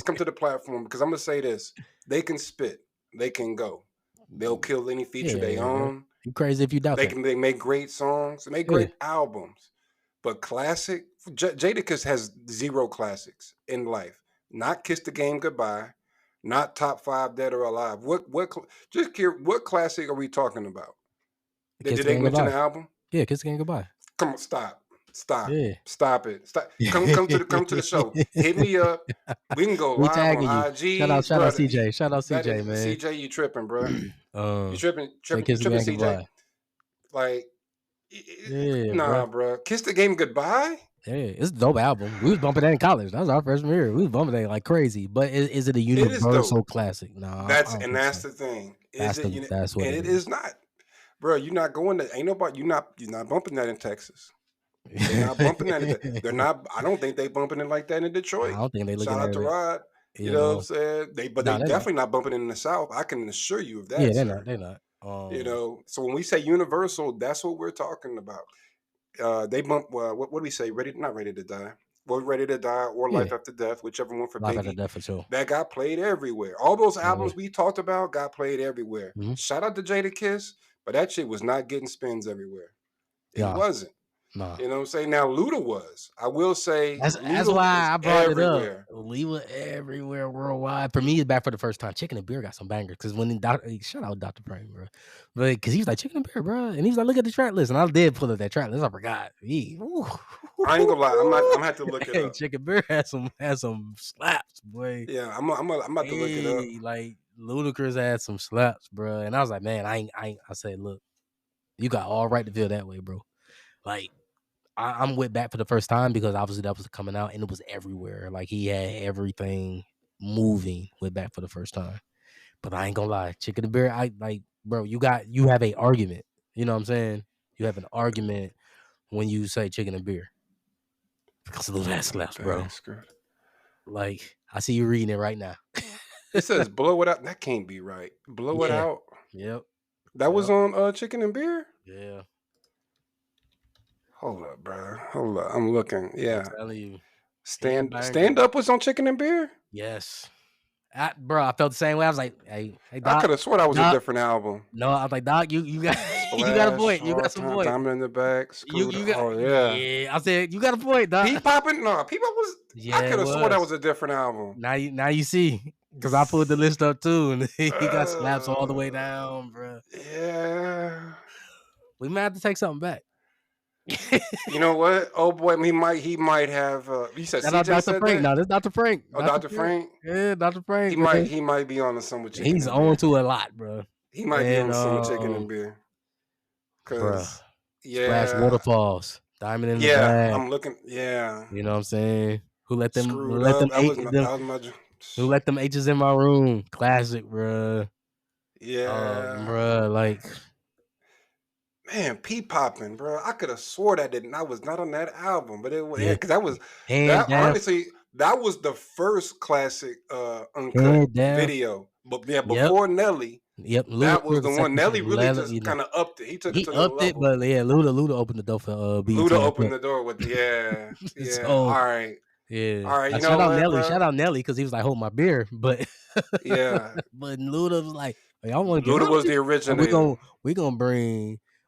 come to the platform because I'm gonna say this: they can spit, they can go, they'll kill any feature they Yeah, bro. own. You crazy if you doubt that. They make great songs, they make Yeah. great albums, but classic Jadakiss has zero classics in life. Not Kiss the Game Goodbye, not top five Dead or Alive. Just care what classic are we talking about? Kiss Did the they gang mention goodbye. the album? Yeah, Kiss the gang goodbye. Come on, stop, Yeah. stop it, stop. Come to the show. Hit me up. We can go We live on tagging you. IG, Shout out brother. CJ. Shout out That CJ, is man. CJ. You tripping, bro? You Say Kiss the gang CJ. goodbye. Like, Yeah, bro. nah, bro. Kiss the Game Goodbye. Yeah, it's a dope album. We was bumping that in college. That was our freshman year. We was bumping that like crazy. But is it a It is dope. universal classic? No, I don't think That's so. the thing. Is it? That's what And it it is. is not, bro. You're not going to. Ain't nobody. You're not bumping that in Texas. They're not bumping that. They're not. I don't think they bumping it like that in I Detroit. don't think they looking Shout out at to it. Rod. You know what I'm saying? But they No, they're not. definitely not bumping it in the South. I can assure you of Yeah, that, they're not. sir. They're not. So when we say universal, that's what we're talking about. They bump. What do we say? Not ready to die. Well, ready to die or Yeah, life after death, whichever one for Live After Biggie. Death for sure. That got played everywhere. All those Yeah. albums we talked about got played everywhere. Mm-hmm. Shout out to Jada Kiss, but that shit was not getting spins everywhere. It Yeah. wasn't. Nah. You know what I'm saying? Now Luda was. I will say That's Luda why was I brought it up. everywhere. We were everywhere worldwide. For me, it's back for the first time. Chicken and beer got some bangers. Because shout out Dr. Frank, bro. But because he was like, chicken and beer, bro. And he was like, look at the track list. And I did pull up that track list. I forgot. I ain't gonna lie. I'm gonna have to look it Hey, up. chicken beer had some slaps, boy. Yeah, I'm about to look it up. Like Ludacris had some slaps, bro. And I was like, man, I said, look, you got all right to feel that way, bro. Like, I'm with Back for the first time because obviously that was coming out and it was everywhere. Like he had everything moving with Back for the first time. But I ain't gonna lie, Chicken and Beer, I like, bro. You have a argument. You know what I'm saying? You have an argument when you say Chicken and Beer because of the last slaps, bro. That's good. Like I see you reading it right now. It says blow it out. That can't be right. Blow it Yeah. out. Yep. That was Yep. on Chicken and Beer? Yeah. Hold up, bro. Hold up. I'm looking. I'm Yeah. telling you. Stand up was on Chicken and Beer? Yes. Bro, I felt the same way. I was like, hey, I Doc. could have sworn that was a Doc. different album. No, I was like, Doc, you got you got a Splash, point. You got Hard some Time, point. Diamond in the Back, You Screwed. got Oh, yeah. yeah. I said, you got a point, Doc. Pee Poppin'? No, Pee Pop was. Yeah, I could have it sworn that was. was a different album. Now you see. Because I pulled the list up too, and he got slaps all the way down, bro. Yeah. We might have to take something back. You know what? Oh boy, he might have. You said Shout out CJ Dr. said Frank. that. No, this Dr. Frank. Oh, Dr. Frank. Yeah, Dr. Frank. Man. He might be on to some with Chicken He's and on Beer. to a lot, bro. He might be on to some with Chicken and Beer. Cause Splash Waterfalls, Diamond in the yeah, Bag. I'm looking. Yeah, You know what I'm saying? Who let them? Screwed Let Up. them? Who let them H's in my room? Classic, bro. Yeah, bro. Like, man, Pee Poppin', bro. I could have swore that didn't. I was not on that album, but it was Yeah. because that was Hand that. down. Honestly, that was the first classic uncut video. But yeah, before Nelly. Yep, that was the one. Nelly really just kind of upped it. He took it to the level. It, but yeah, Luda opened the door for BET. Luda opened the door with yeah. So, all right. Yeah. All right. You know shout out what, Nelly. bro? Shout out Nelly because he was like, hold my beer. But yeah. But Luda was like, hey, I want to get Luda was the originator.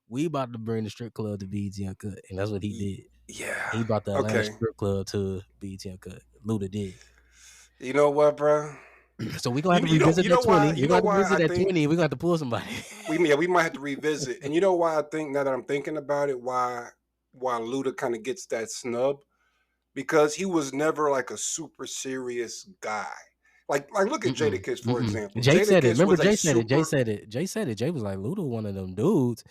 We about to bring the strip club to BET Uncut. And that's what he did. Yeah. He brought the Atlanta strip club to BET Uncut. Luda did. You know what, bro? So we're gonna have to revisit that 20. We're gonna visit that 20. We're gonna have to pull somebody. we might have to revisit. And you know why I think, now that I'm thinking about it, why Luda kind of gets that snub? Because he was never like a super serious guy. Like look at Jadakiss, for example. Jay said it. Remember Jay said it. Jay said it. Jay was like, Luda one of them dudes.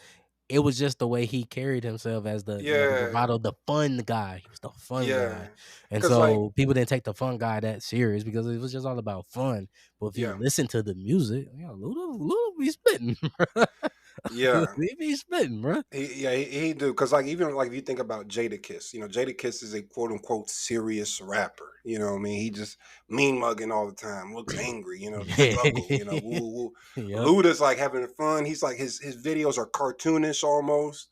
It was just the way he carried himself as the the fun guy. He was the fun guy. And so people didn't take the fun guy that serious because it was just all about fun. But if you listen to the music, Luda be spitting. Yeah. He be spitting, bro. He do. Because even if you think about Jadakiss, Jadakiss is a quote unquote serious rapper. You know what I mean? He just mean mugging all the time, looks angry, struggle, woo woo. Yep. Luda's like having fun. He's like his videos are cartoonish almost.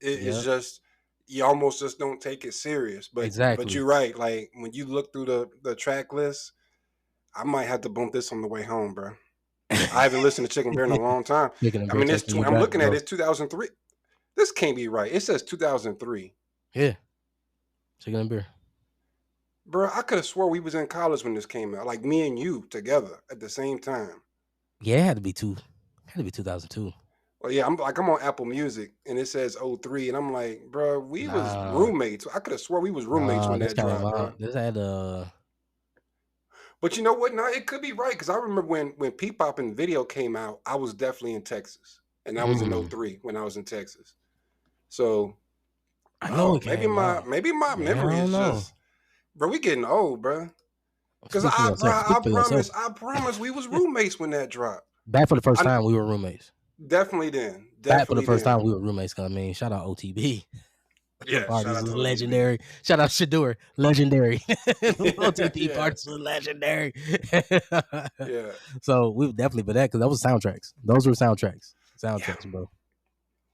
It's just you almost just don't take it serious. But But you're right. Like when you look through the track list, I might have to bump this on the way home, bro. I haven't listened to Chicken Bear in a long time. I mean, I'm looking at it. 2003. This can't be right. It says 2003. Yeah, Chicken and Beer. Bro, I could have swore we was in college when this came out. Like me and you together at the same time. Yeah, it had to be 2002. Well, yeah, I'm on Apple Music and it says 03, and I'm like, bro, we was roommates. I could have swore we was roommates when that dropped, bro. This had But you know what? No, it could be right because I remember when Pee Poppin' video came out, I was definitely in Texas, and that was in 03 when I was in Texas. So I know maybe my memory is just, bro. We getting old, bro. Because I promise we was roommates when that dropped. Back for the first time, we were roommates. Definitely then. Back for the first time, we were roommates. I mean, shout out OTB. Yeah, parties was legendary. Shout out Sheduer, legendary. OTB parties was legendary. Yeah. So we would definitely for that because that was soundtracks. Those were soundtracks, bro.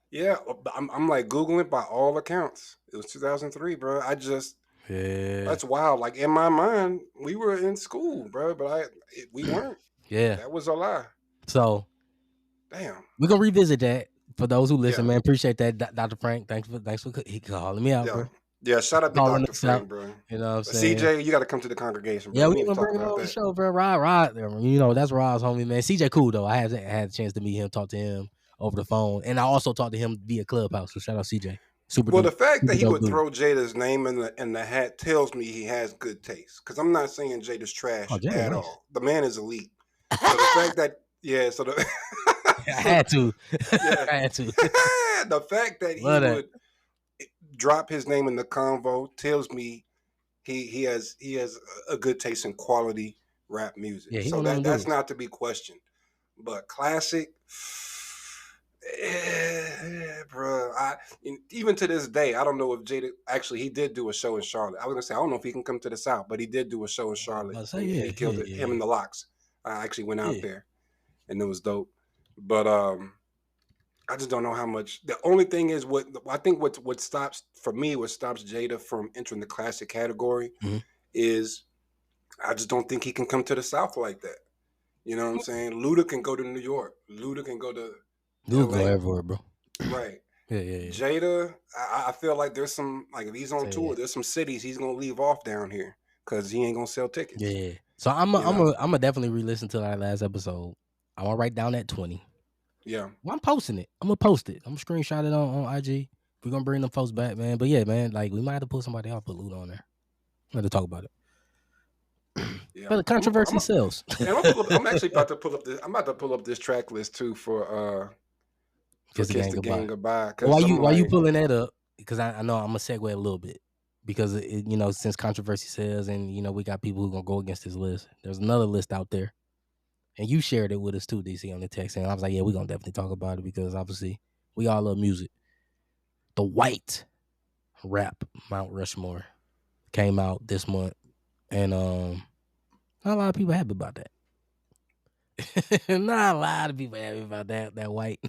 Yeah, I'm like Googling by all accounts. It was 2003, bro. That's wild. Like in my mind, we were in school, bro, but we weren't. Yeah, that was a lie. So, damn, we're gonna revisit that. For those who listen, man, appreciate that, Dr. Frank. Thanks for calling me out, bro. Yeah, shout out to Dr. Frank, bro. You know what I'm saying? CJ, you got to come to the congregation, bro. Yeah, we gonna bring him on the show, bro. Rod, that's Rod's homie, man. CJ cool though. I had a chance to meet him, talk to him over the phone, and I also talked to him via Clubhouse. So shout out CJ. Well, the fact that he would throw Jada's name in the hat tells me he has good taste. Because I'm not saying Jada's trash at all. The man is elite. So the fact that I had to. The fact that he would. drop his name in the convo tells me he has a good taste in quality rap music. Yeah, he So one of them that's dudes. not to be questioned. But classic, bro. Even to this day, I don't know if Jada actually he did do a show in Charlotte. I was gonna say I don't know if he can come to the South, but he did do a show in I was about Charlotte, to say, and he yeah, killed yeah, it. Him yeah, and the Locks. I actually went out yeah. there, and it was dope. But I just don't know how much. The only thing is what I think what stops for me, what stops Jada from entering the classic category Mm-hmm. is I just don't think he can come to the South like that. You know what I'm saying? Luda can go to New York. Luda can go to Dude go L.A. everywhere, bro. Right. Yeah, yeah, yeah. Jada, I feel like there's some like if he's on Say tour, it. there's some cities he's gonna leave off down here because he ain't gonna sell tickets. Yeah. So I'm You know? gonna definitely re-listen to that last episode. I'm gonna write down that 20. Yeah. Well, I'm posting it. I'm gonna post it. I'm gonna screenshot it on IG. We're gonna bring them folks back, man. But yeah, man, like we might have to put somebody else, put Luda on there. We have to talk about it. Yeah. But the controversy sells. And I'm actually about to pull up this. I'm about to pull up this track list too for Kiss the Kiss Gang the Gang Goodbye. Goodbye. Why Because I'm you like, pulling that up? Because I know I'm gonna segue a little bit because since controversy sells and we got people who gonna go against this list. There's another list out there, and you shared it with us too, DC, on the text, and I was like, yeah, we're gonna definitely talk about it because obviously we all love music. The White Rap Mount Rushmore came out this month, and not a lot of people happy about that. Not a lot of people happy about that White.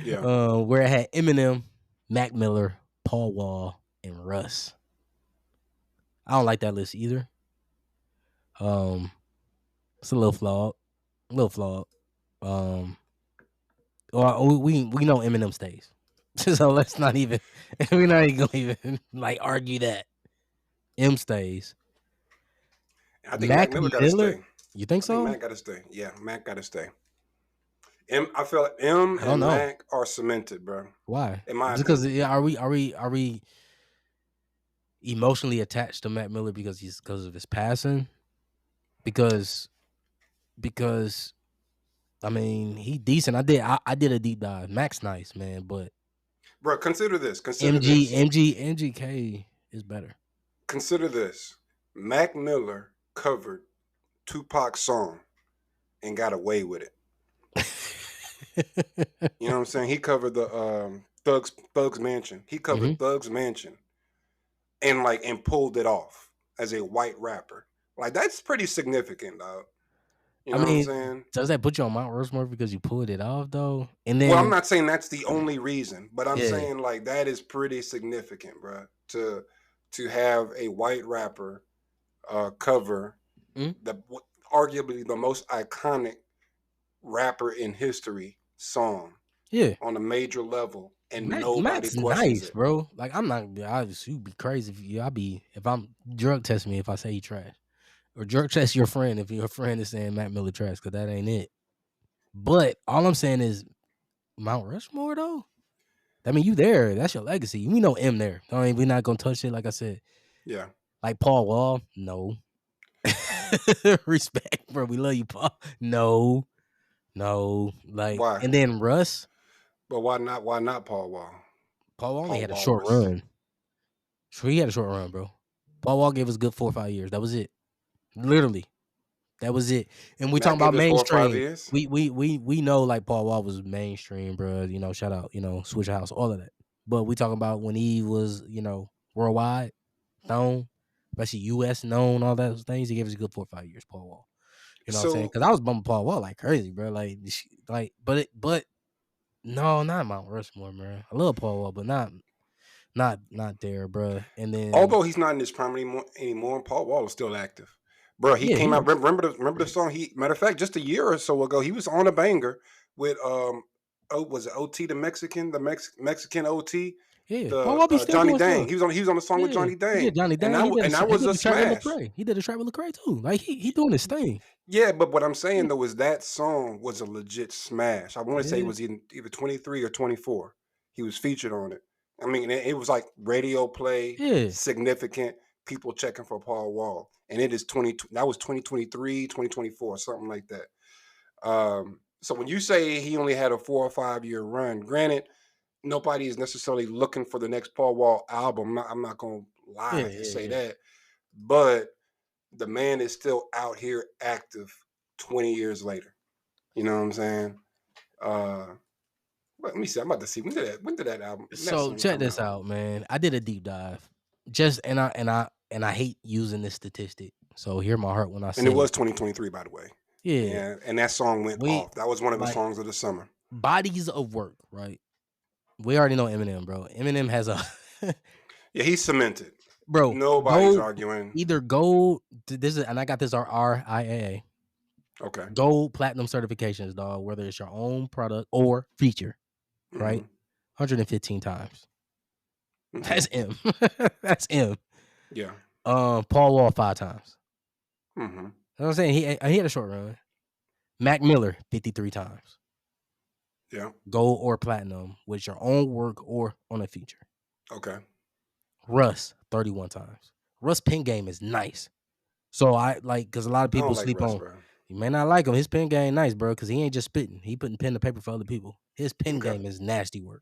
yeah. Where it had Eminem, Mac Miller, Paul Wall, and Russ. I don't like that list either. It's a little flawed. Well, we know Eminem stays, so let's not even. We're not even gonna even like argue that M stays. I think Mac Mac Miller got to Miller, stay. you think I think so? Mac got to stay. Yeah, Mac got to stay. I feel like M I don't and know Mac are cemented, bro. why. In my Just because opinion. are we emotionally attached to Mac Miller because of his passing? Because I mean he decent. I did a deep dive. Mac's nice, man, but Bro, consider this. Consider this. MGK is better. Consider this. Mac Miller covered Tupac's song and got away with it. You know what I'm saying? He covered the Thug's Mansion. He hmm covered Thug's Mansion and pulled it off as a white rapper. Like that's pretty significant, dog. You I know what I'm mean, saying? does that put you on Mount Rushmore because you pulled it off though? And Well, I'm then not saying that's the only reason, but I'm yeah, saying like that is pretty significant, bro. To have a white rapper cover mm, the arguably the most iconic rapper in history song yeah. on a major level and nobody Mac's questions nice, it. bro. Like I'm not. You'd be crazy if I'm drug test me if I say he trash or drug test your friend if your friend is saying Mac Miller trash because that ain't it. But all I'm saying is Mount Rushmore though. I mean, you there. That's your legacy. We know M there. I mean, we're not gonna touch it. Like I said, Yeah. like Paul Wall, no. Respect, bro. We love you, Paul. No, no. Like, Why? and then Russ. But why not? Why not Paul Wall? Paul Wall only Paul had a short Walrus. run. He had a short run, bro. Paul Wall gave us good 4 or 5 years. That was it. Literally, that was it. And we talking Mac gave about us 4 or 5 mainstream. years. We know like Paul Wall was mainstream, bro. Shout out, Switch House, all of that. But we talking about when he was, worldwide known, especially U.S. known, all those things. He gave us a good 4 or 5 years, Paul Wall. You know what I'm saying? So Because I was bumping Paul Wall like crazy, bro. But no, not Mount Rushmore, man. I love Paul Wall, but not there, bro. And then although he's not in his prime anymore, Paul Wall is still active. Bro, he yeah, came he out. Remember the song? He matter of fact, just a year or so ago, he was on a banger with was it OT Mexican OT yeah. Paul the Wall be still Johnny doing Dang. stuff. He was on the song with Yeah, Johnny he Dang, did Johnny Dang. and that He was a did the trap with smash. Lecrae. He did the trap with Lecrae too. Like he doing his thing. Yeah, but what I'm saying though is that song was a legit smash. I want to say it Yeah, was either 23 or 24. He was featured on it. I mean, it was like radio play, yeah. significant, people checking for Paul Wall. And it is 20 that was 2023, 2024, something like that. So when you say he only had a 4 or 5 year run, granted, nobody is necessarily looking for the next Paul Wall album. I'm not gonna Yeah, lie and yeah, say yeah. that, but the man is still out here active 20 years later. You know what I'm saying? Let me see. I'm about to see when did that album that So song check come this out? out, man. I did a deep dive. Just and I hate using this statistic. So hear my heart when I And it say was it. 2023, by the way. Yeah, And that song went we off. That was one of the like songs of the summer. bodies of work, right? We already know Eminem, bro. Eminem has a Yeah, he's cemented. bro. Nobody's Gold, arguing. either gold. This is, and I got this RIAA Okay. gold, platinum certifications, dog. Whether it's your own product or feature, right? Mm-hmm. 115 times. Mm-hmm. That's M. That's M. Yeah. Paul Wall 5 times. Mm-hmm. You know what I'm saying? He had a short run. Mac Miller 53 times. Yeah. Gold or platinum with your own work or on a feature. Okay. Russ 31 times. Russ pen game is nice. So I like because a lot of I people don't like sleep Russ, on. bro. You may not like him. His pen game nice, bro, because he ain't just spitting. He putting pen to paper for other people. His pen Okay. game is nasty work.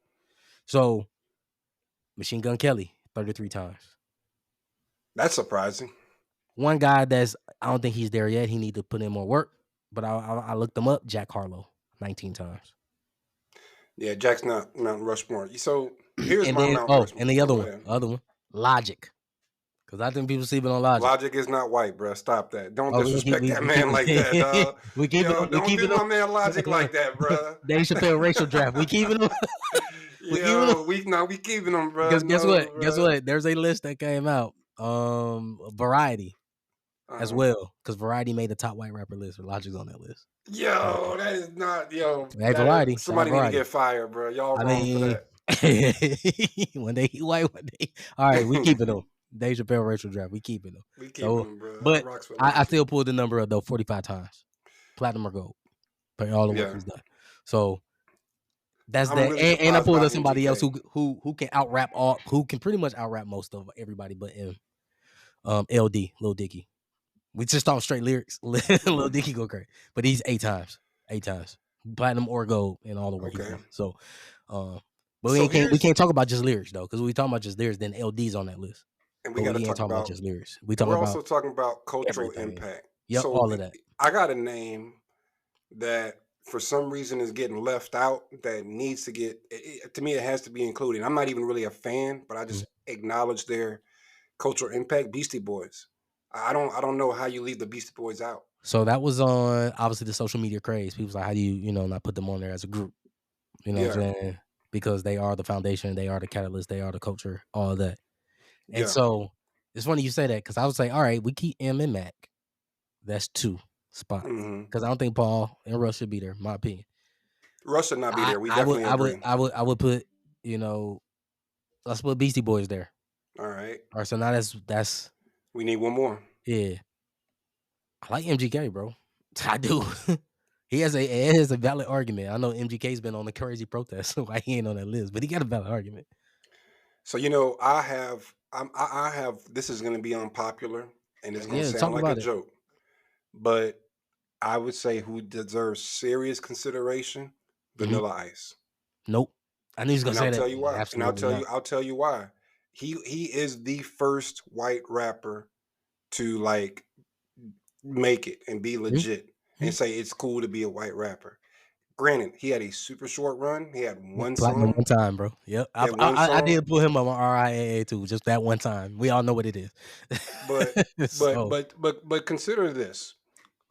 So Machine Gun Kelly 33 times. That's surprising. One guy that's I don't think he's there yet. He need to put in more work. But I looked him up. Jack Harlow 19 times. Yeah, Jack's not Mount Rushmore. So here's And my then Mount Rushmore. and the Oh, other go one, ahead. Logic. Because I think people sleeping on Logic. Logic is not white, bro. Stop that. Don't Oh, we keep disrespect that man like that, dog. we keeping Yo, them. We don't do keeping them. my man Logic like that, bro. Dave Chappelle racial draft. We keeping them. We keeping them. Yo, we keeping them, bro. Because guess No, what? Guess bro. what? There's a list that came out. Variety as Uh-huh. well. Because Variety made the top white rapper list. Logic's on that list. Yo, that is not yo. Hey, Variety. Shout out Somebody need to Variety. get fired, bro. Y'all I wrong for mean, that. one day he white, one day. All right, we keeping them. Dave Chappelle racial draft. We keeping them. We keeping So, them, bro. I but rocks with I Logic. still pulled the number up though 45 times, platinum or gold, for all the work Yeah, he's done. So that's I'm that. really And I surprised pulled by up somebody else MGK. who can out rap all, who can pretty much out rap most of everybody but him. LD, Lil Dicky. We just talking straight lyrics. Lil Dicky go crazy, but he's 8 times, platinum or gold in all the work he's Okay. done. So, but So we can't talk about just lyrics though, because we talking about just lyrics. Then LD's on that list, and we but got to we ain't talk talking about about. just lyrics. We talking We're about also talking about cultural everything. impact. Yep, So all of that. I got a name that for some reason is getting left out that needs to get to me it has to be included. I'm not even really a fan, but I Mhm. just acknowledge their cultural impact. Beastie Boys. I don't know how you leave the Beastie Boys out. So that was on obviously the social media craze. People's like, how do you not put them on there as a group? You know what Yeah, I'm saying? Because they are the foundation, they are the catalyst, they are the culture, all of that. And yeah. so it's funny you say that because I would say, all right, we keep M and Mac. That's 2 spots. Hmm. Because I don't think Paul and Russ should be there, in my opinion. Russ should not be I, there. We I would definitely I would agree. I would I would put, let's put Beastie Boys there. All right. All right, so now that's We need one more. yeah. I like MGK, bro. I do. It has a valid argument. I know MGK's been on the crazy protest, so why he ain't on that list, but he got a valid argument. So I have this is going to be unpopular and it's going to Yeah, sound talk like a about it. joke, but I would say who deserves serious consideration, Mhm. Vanilla Ice. Nope. I knew he was gonna And I'll say that. tell you why. And Absolutely not. I'll tell you why. He is the first white rapper to like make it and be Mhm, legit and mhm. say it's cool to be a white rapper. Granted, he had a super short run. He had one Platinum song. one time, bro. Yep. He had one I song. did put him on my RIAA too, just that one time. We all know what it is. But So but consider this.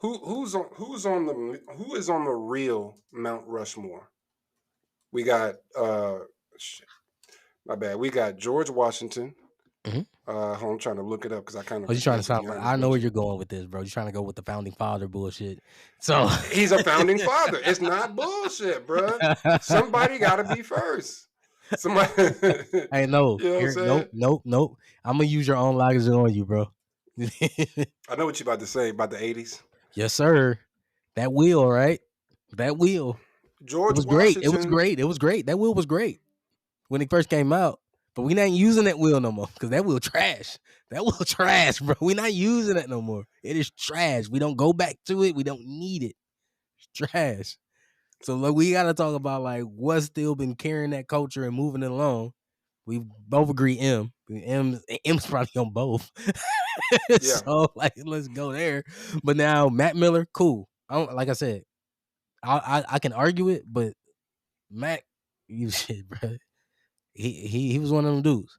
Who is on the real Mount Rushmore? We got shit, my bad. We got George Washington. mhm. I'm trying to look it up because I kind of Oh, you trying to forget to sound? be honest I know with where you. you're going with this, bro. You're trying to go with the founding father bullshit. So He's a founding father. It's not bullshit, bruh. Somebody got to be first. Somebody, hey, no, you know what I'm here, nope, saying? nope, nope. I'm gonna use your own logic on you, bro. I know what you about to say about the '80s. Yes, sir. That wheel, right? That wheel. It George was great. It was Washington. great. It was great. That wheel was great when it first came out. But we not using that wheel no more because that wheel trash. That wheel trash, bro. We not using it no more. It is trash. We don't go back to it. We don't need it. It's trash. So like, we got to talk about like what's still been carrying that culture and moving it along. We both agree M's probably on both. Yeah. So like, let's go there. But now Mac Miller, cool. Like I said, I can argue it, but Mac, you shit, bro. He was one of them dudes.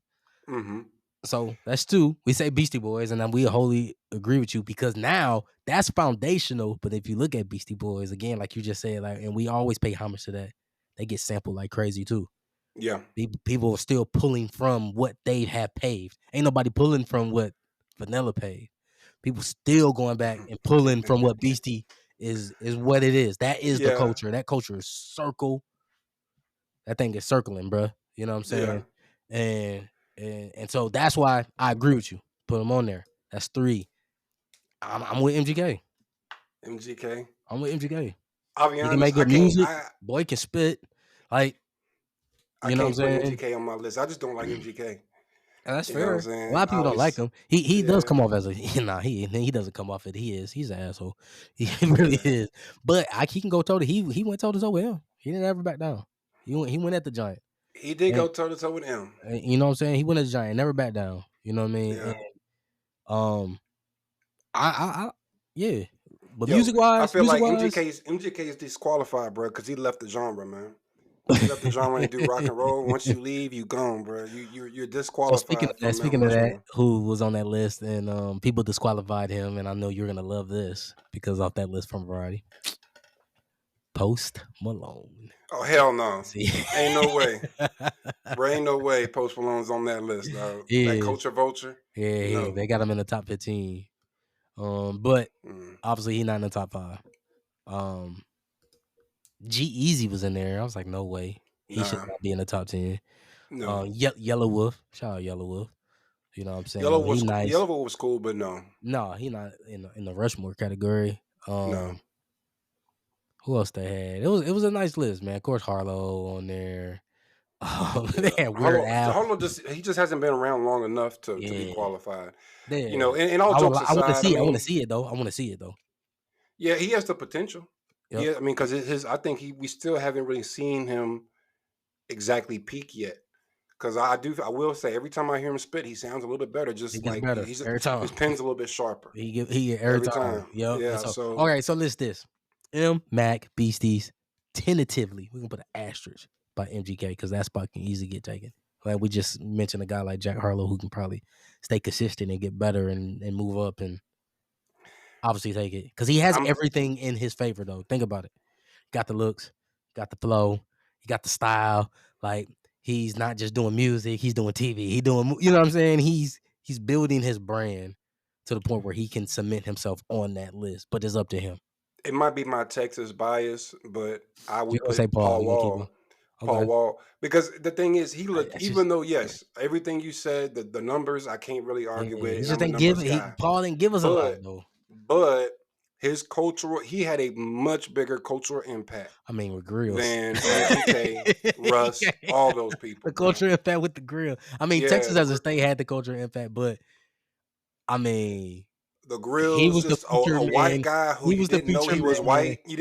Mm-hmm. So that's two. We say Beastie Boys, and then we wholly agree with you because now that's foundational. But if you look at Beastie Boys again, like you just said, like, and we always pay homage to that, they get sampled like crazy too. Yeah. People are still pulling from what they have paved. Ain't nobody pulling from what Vanilla paved. People still going back and pulling from what Beastie is what it is. That is the Yeah. culture. That culture is circle. That thing is circling, bro. You know what I'm Yeah. saying? And and so that's why I agree with you. Put them on there. That's three. I'm with MGK. MGK. I'm with MGK. I'll be He can honest. make I good can't. music. Boy can spit. Like, I you know what I'm can't put saying? MGK on my list. I just don't like MGK. And that's You know what I'm fair. A saying? lot of I people don't like always. him. He does Yeah. come off as a nah. He doesn't come off it. He's an asshole. He really Yeah. is. But he can go toe to. He went toe to toe with him. He didn't ever back down. He went at the giant. He did And, go toe to toe with him. you know what I'm saying? He went at the giant. Never back down. You know what I mean? Yeah. Um, I yeah. But Yo, I feel music like wise, MGK is disqualified, bro, because he left the genre, man. He left the genre and do rock and roll. Once you leave, you gone, bro. You're so speaking of disqualified that, from Mount Rushmore. who was on that list and people disqualified him, and I know you're gonna love this because off that list from Variety, Post Malone. Oh hell no, See, ain't no way, bro. Ain't no way. Post Malone's on that list, dog. That yeah, culture vulture. yeah, No. they got him in the top 15. But Mm, obviously he's not in the top 5. Um, G Easy was in there. I was like, no way, he should nah. not be in the top 10. No. Yellow Wolf, shout out Yellow Wolf. You know what I'm saying? He nice. Yellow was cool, but no. No, he not in the Rushmore category. No. Who else they had? It was a nice list, man. Of course, Harlow on there. They Yeah. had Weird Al. Harlow he just hasn't been around long enough to be Yeah, qualified. You yeah. know, and all jokes I want to aside, I see. I want to mean, see it though. I want to see it though. yeah, he has the potential. Yep. Yeah, I mean, because his I think we still haven't really seen him exactly peak yet. Because I will say every time I hear him spit, he sounds a little bit better. It Just gets like better every time. his pen's a little bit sharper He every every time. time. Yep. And Yeah, so all so right. So list this: Mac, Beasties. Tentatively, we can put an asterisk by MGK because that spot can easily get taken. Like we just mentioned, a guy like Jack Harlow who can probably stay consistent and get better and move up and obviously take it because he has I'm everything in his favor though. Think about it. Got the looks, got the flow, he got the style. Like he's not just doing music, he's doing TV. He doing, you know what I'm saying? He's building his brand to the point where he can cement himself on that list. But it's up to him. it might be my Texas bias, but I You're would gonna say put Paul. You're gonna keep him. Paul Okay. Wall, because the thing is, he look It's just even though yes, everything you said, the numbers I can't really yeah, argue he with, and just I'm a didn't give numbers he guy, Paul didn't give us a lot but though. but his cultural he had a much bigger cultural impact I mean with grills. than MGK, Russ, all those people, The bro. culture impact with the grill. I mean, Yeah, Texas as a state had the culture impact, but I mean, the he grills, was the just feature a white man. guy who He you was the didn't know feature he was man, man. white. You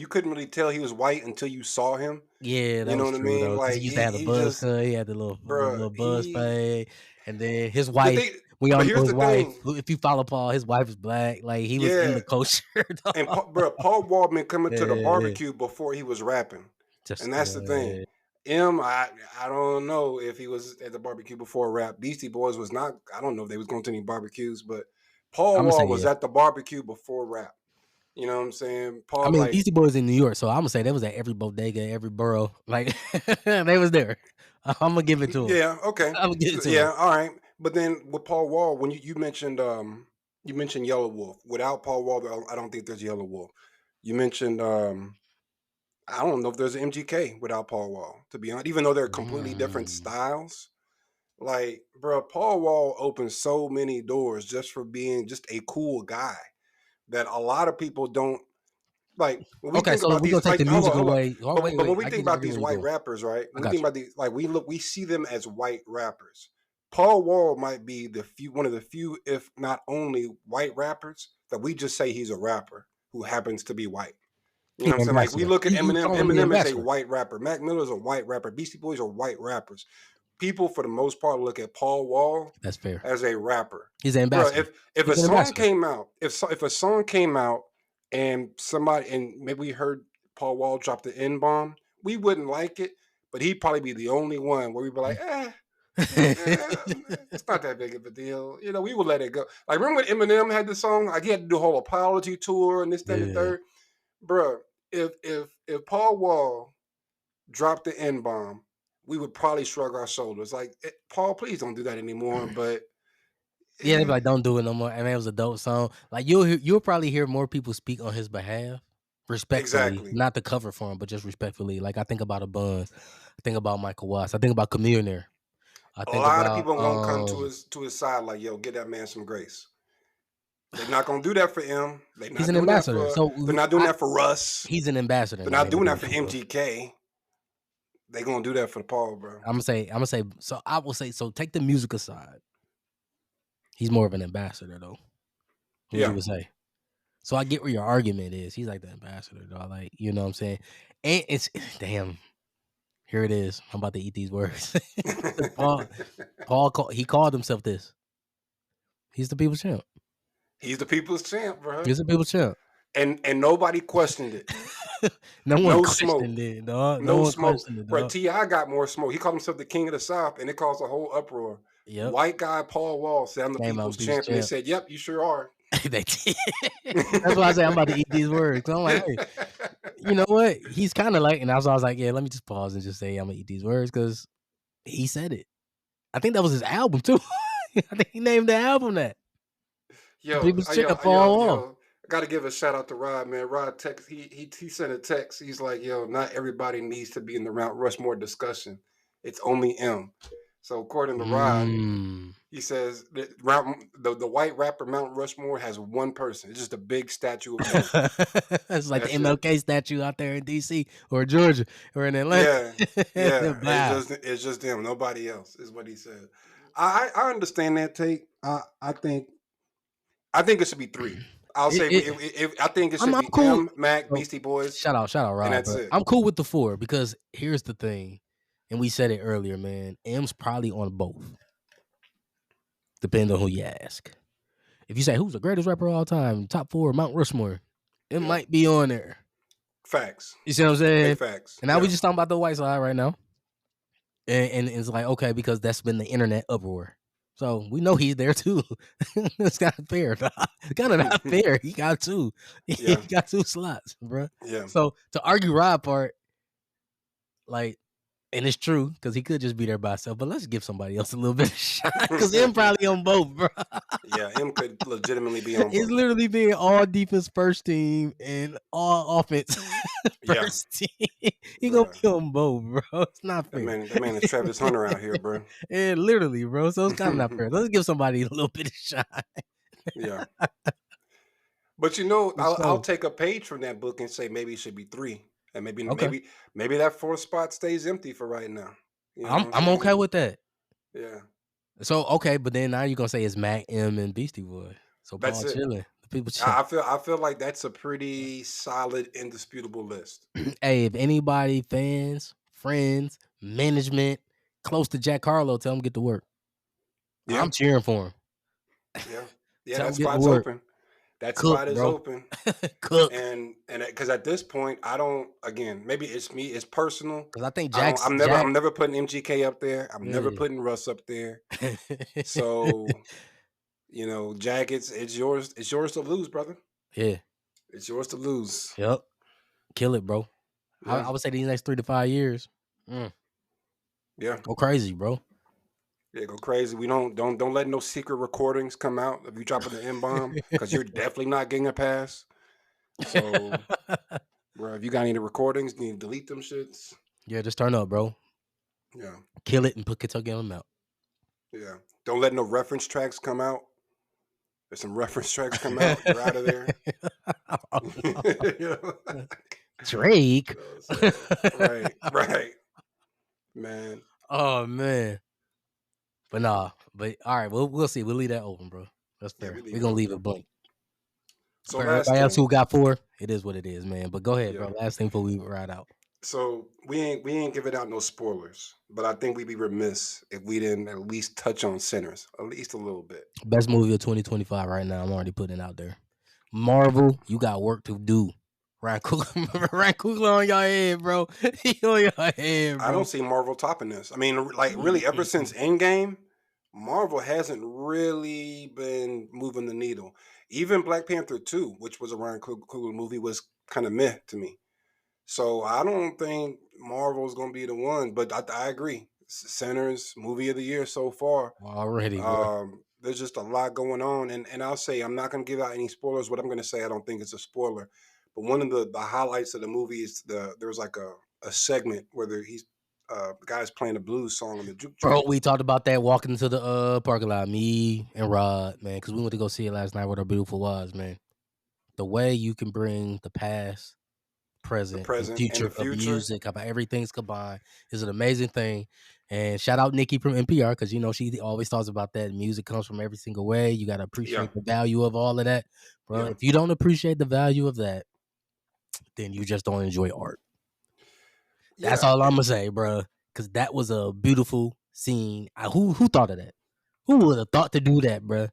couldn't really tell he was white until you saw him. Yeah, You that know was what I true mean? though, because he Like used to have the he buzz just, cut. He had the bruh, little buzz he fade, and then his the wife. thing. We all But know here's his the wife. thing, If you follow Paul, his wife is black. Like he was in yeah. the culture. And Paul Wall been coming to the Yeah, barbecue before he was rapping, just and that's the thing. I don't know if he was at the barbecue before rap. Beastie Boys was not. I don't know if they was going to any barbecues, but Paul I'm gonna say Wall was yeah. at the barbecue before rap. You know what I'm saying? I Paul, mean, like, Beastie Boys in New York, so I'm gonna say they was at every bodega, every borough. Like they was there. I'm gonna give it to him. yeah, okay, I'm gonna give it to him. yeah, all right. But then with Paul Wall, when you mentioned Yellow Wolf. Without Paul Wall, I don't think there's Yellow Wolf. You mentioned I don't know if there's an MGK without Paul Wall, to be honest, even though they're completely different Mm. styles. Like, bro, Paul Wall opened so many doors just for being just a cool guy that a lot of people don't like. When we Okay, think so about we're gonna these, take the like, music hold on. away. Oh, wait, But when wait. we think about I get these where you white going. rappers, right? I When we got think you. about these, like, we see them as white rappers. Paul Wall might be one of the few, if not only, white rappers that we just say he's a rapper who happens to be white. You know what I'm saying? Like we look at He's Eminem. calling him the Eminem is a ambassador. white rapper. Mac Miller is a white rapper. Beastie Boys are white rappers. People, for the most part, look at Paul Wall That's fair. as a rapper. He's an Bro, ambassador. if He's a an song ambassador. came out, if a song came out and somebody and maybe we heard Paul Wall drop the N bomb, we wouldn't like it, but he'd probably be the only one where we'd be like, it's not that big of a deal. You know, we would let it go. Like remember when Eminem had the song? Like he had to do a whole apology tour and this, that, and the third. Bro, if Paul Wall dropped the N bomb, we would probably shrug our shoulders. Like, Paul, please don't do that anymore. But yeah, they'd be like, don't do it no more. And it was a dope song. Like you'll probably hear more people speak on his behalf, respectfully, exactly. not the cover for him, but just respectfully. Like I think about a Buns, I think about Michael Watts, I think about Chamillionaire. I A think lot of about people gonna come to his side like, yo, get that man some grace. They're not gonna do that for him. They're he's not an doing that ambassador. for. So They're not doing that for Russ. He's an ambassador. They're not doing that for MGK. They gonna do that for Paul, bro. I'm gonna say. So I will say. So take the music aside. He's more of an ambassador, though. What you would say? So I get where your argument is. He's like the ambassador, though. Like, you know what I'm saying? And it's damn. Here it is. I'm about to eat these words. Paul he called himself this. He's the people's champ. He's the people's champ, bro. He's the people's champ. And nobody questioned it. No one questioned it, dog. No smoke. Bro, T.I. got more smoke. He called himself the king of the South, and it caused a whole uproar. Yep. White guy Paul Wall said, I'm the people's champ. And they said, yep, you sure are. They did. That's why I say I'm about to eat these words. I'm like, hey, you know what? He's kind of like, and I was like, yeah, let me just pause and just say I'm gonna eat these words because he said it. I think that was his album too. I think he named the album that. Yo, I gotta give a shout out to Rod, man. Rod text he sent a text. He's like, yo, not everybody needs to be in the Mount Rushmore discussion. It's only M. So according to Rod, he says that the white rapper Mount Rushmore has one person. It's just a big statue of him. It's like the MLK statue out there in DC or Georgia or in Atlanta. Yeah. It's just them. Nobody else is what he said. I understand that take. I think it should be 3. I'll say I think it should be cool. M, Mac, Beastie Boys. Shout out, Rod. And that's it. I'm cool with the 4 because here's the thing, and we said it earlier, man. M's probably on both. Depends on who you ask. If you say who's the greatest rapper of all time, top 4, Mount Rushmore, it might be on there. Facts. You see what I'm saying? Big facts. And now we just talking about the white side right now. And it's like, okay, because that's been the internet uproar. So we know he's there too. It's kind of fair. It's kind of not fair. He got 2. He got 2 slots, bro. Yeah. So to argue Rod part, like, and it's true because he could just be there by himself. But let's give somebody else a little bit of shot because M probably on both, bro. Yeah, M could legitimately be on both. It's literally being all defense first team and all offense first team. He gonna be on both, bro. It's not fair. That man is Travis Hunter out here, bro. Yeah, literally, bro. So it's kind of not fair. Let's give somebody a little bit of shot. Yeah. But you know, I'll take a page from that book and say maybe it should be 3. And maybe that 4th spot stays empty for right now. You know I'm okay with that. Yeah. So okay, but then now you're gonna say it's Mac, M, and Beastie Boy. So Paul chilling. The people chilling. I feel like that's a pretty solid, indisputable list. Hey, if anybody, fans, friends, management, close to Jack Harlow, tell him get to work. Yeah. I'm cheering for him. Yeah, that spot's open. That spot is open. Cook. And because at this point, I don't. Again, maybe it's me. It's personal. Because I think I'm never putting MGK up there. I'm never putting Russ up there. So, you know, Jack, it's yours. It's yours to lose, brother. Yeah, it's yours to lose. Yep, kill it, bro. Yeah. I would say these next 3 to 5 years. Yeah, go crazy, bro. Yeah, go crazy. We don't let no secret recordings come out if you dropping the N bomb because you're definitely not getting a pass. So, bro, if you got any recordings, you need to delete them shits. Yeah, just turn up, bro. Yeah, kill it and put Kentucky on the map. Yeah, don't let no reference tracks come out. If some reference tracks come out, you're out of there. You know? Drake. Right, man. Oh man. But nah, but all right, we'll see. We'll leave that open, bro. That's fair. We're gonna leave it blank. So For last everybody else thing, who got 4, it is what it is, man. But go ahead, yeah. bro. Last thing before we ride out. So we ain't giving out no spoilers, but I think we'd be remiss if we didn't at least touch on Sinners, at least a little bit. Best movie of 2025 right now. I'm already putting it out there. Marvel, you got work to do. Ryan Coogler, Ryan Coogler on your head, bro. He on your head, I don't bro. see Marvel topping this. I mean, like really, ever since Endgame, Marvel hasn't really been moving the needle. Even Black Panther 2, which was a Ryan Coogler movie, was kind of meh to me. So I don't think Marvel's gonna be the one, but I agree. Center's movie of the year so far. Already, bro. There's just a lot going on, and I'll say I'm not gonna give out any spoilers. What I'm gonna say, I don't think it's a spoiler, but one of the highlights of the movie is there was like a segment where the guy's playing a blues song on the juke Bro, joint. we talked about that walking into the parking lot, me and Rod, man, because we went to go see it last night with our beautiful wives, man. The way you can bring the past, The present, and present and the future of future. music, about everything's combined, is an amazing thing. And shout out Nikki from NPR, because she always talks about that. Music comes from every single way. You got to Yeah, appreciate the value of all of that, bro. yeah, If you don't appreciate the value of that, then you just don't enjoy art. That's yeah. all I'm gonna say, bro. Because that was a beautiful scene. Who thought of that? Who would have thought to do that, bro?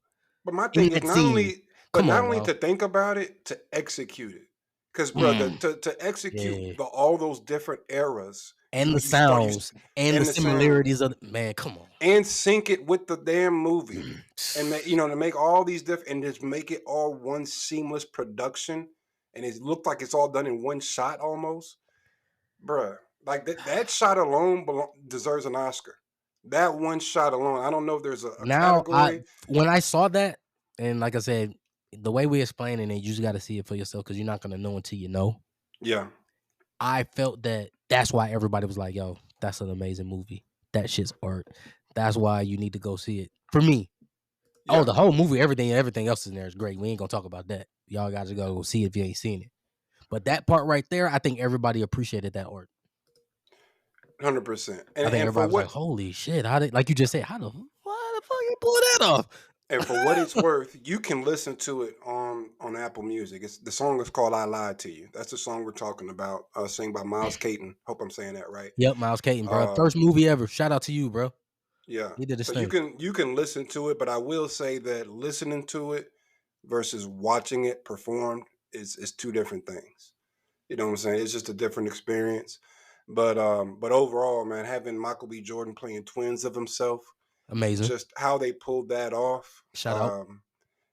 But my In thing is that scene. but Come not on, only bro. to think about it, to execute it. Because, bro, Mm, to execute yeah. all those different eras, And the you start you sounds and the and the sounds similarities of man. Come on. and sync it with the damn movie, and to make all these different and just make it all one seamless production, and it looked like it's all done in one shot almost, bruh. Like that shot alone deserves an Oscar. That one shot alone. I don't know if there's a Now category. when I saw that, and like I said, the way we explaining it, you just got to see it for yourself because you're not gonna know until you know. Yeah, I felt that that's why everybody was like, "Yo, that's an amazing movie. That shit's art. That's why you need to go see it." For me, oh, yeah. the whole movie, everything else in there is great. We ain't gonna talk about that. Y'all guys gotta go see it if you ain't seen it. But that part right there, I think everybody appreciated that art. 100%. I think And for everybody was like, what "Holy shit! How did like you just said? Why the fuck you pull that off?" and for what it's worth, you can listen to it on Apple Music. The song is called "I Lied to You." That's the song we're talking about. Sing by Miles Caton. Hope I'm saying that right. Yep, Miles Caton, bro. First Um, movie ever. Shout out to you, bro. yeah. He did his So thing. you can listen to it, but I will say that listening to it versus watching it performed is two different things. You know what I'm saying? It's just a different experience. But overall, man, having Michael B. Jordan playing twins of himself, Amazing. just how they pulled that off. Shout out.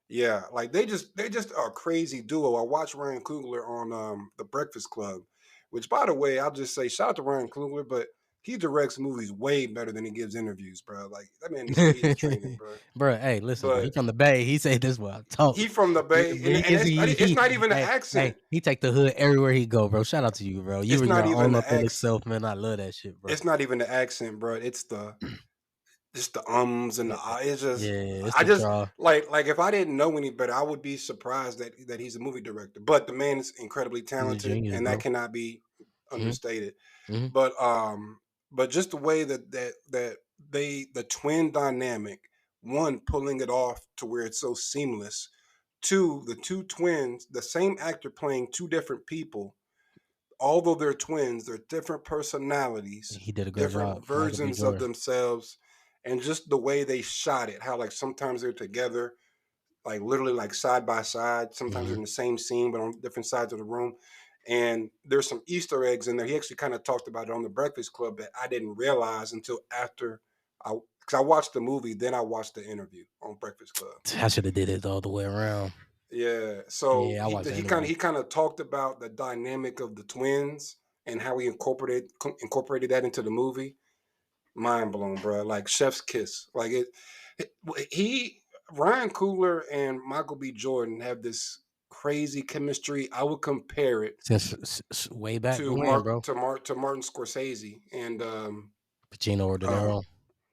Yeah, like they just are a crazy duo. I watched Ryan Coogler on The Breakfast Club, which by the way, I'll just say shout out to Ryan Coogler, but he directs movies way better than he gives interviews, bro. Like that man needs media training, bro. Bro, hey, listen, bro. He But from the Bay. He say this what I talk. he from the Bay, and it's not even an Hey, accent. he take the hood everywhere he go, bro. Shout out to you, bro. You It's were not your even own the authentic accent. self, man. I love that shit, bro. It's not even the accent, bro. It's the just the ums and the Yeah, it's just yeah, it's I the just draw. like if I didn't know any better, I would be surprised that he's a movie director. But the man is incredibly He's a talented, genius, and that bro. cannot be Hmm. understated. Hmm. But just the way that the twin dynamic, one pulling it off to where it's so seamless, two the two twins, the same actor playing two different people, although they're twins, they're different personalities, He did a great job, different Michael B. versions of Jordan. themselves, and just the way they shot it, how like sometimes they're together, like literally like side by side, sometimes they're Hmm. in the same scene but on different sides of the room. And there's some Easter eggs in there. He actually kind of talked about it on the Breakfast Club that I didn't realize until after because I watched the movie, then I watched the interview on Breakfast Club. I should have did it all the way around. Yeah. So Yeah, I watched the he interview. kind of talked about the dynamic of the twins and how he incorporated that into the movie. Mind blown, bro. Like Chef's kiss. Like he Ryan Coogler and Michael B. Jordan have this crazy chemistry. I would compare it Since way back to when, bro. Martin Scorsese and Pacino or De Niro. um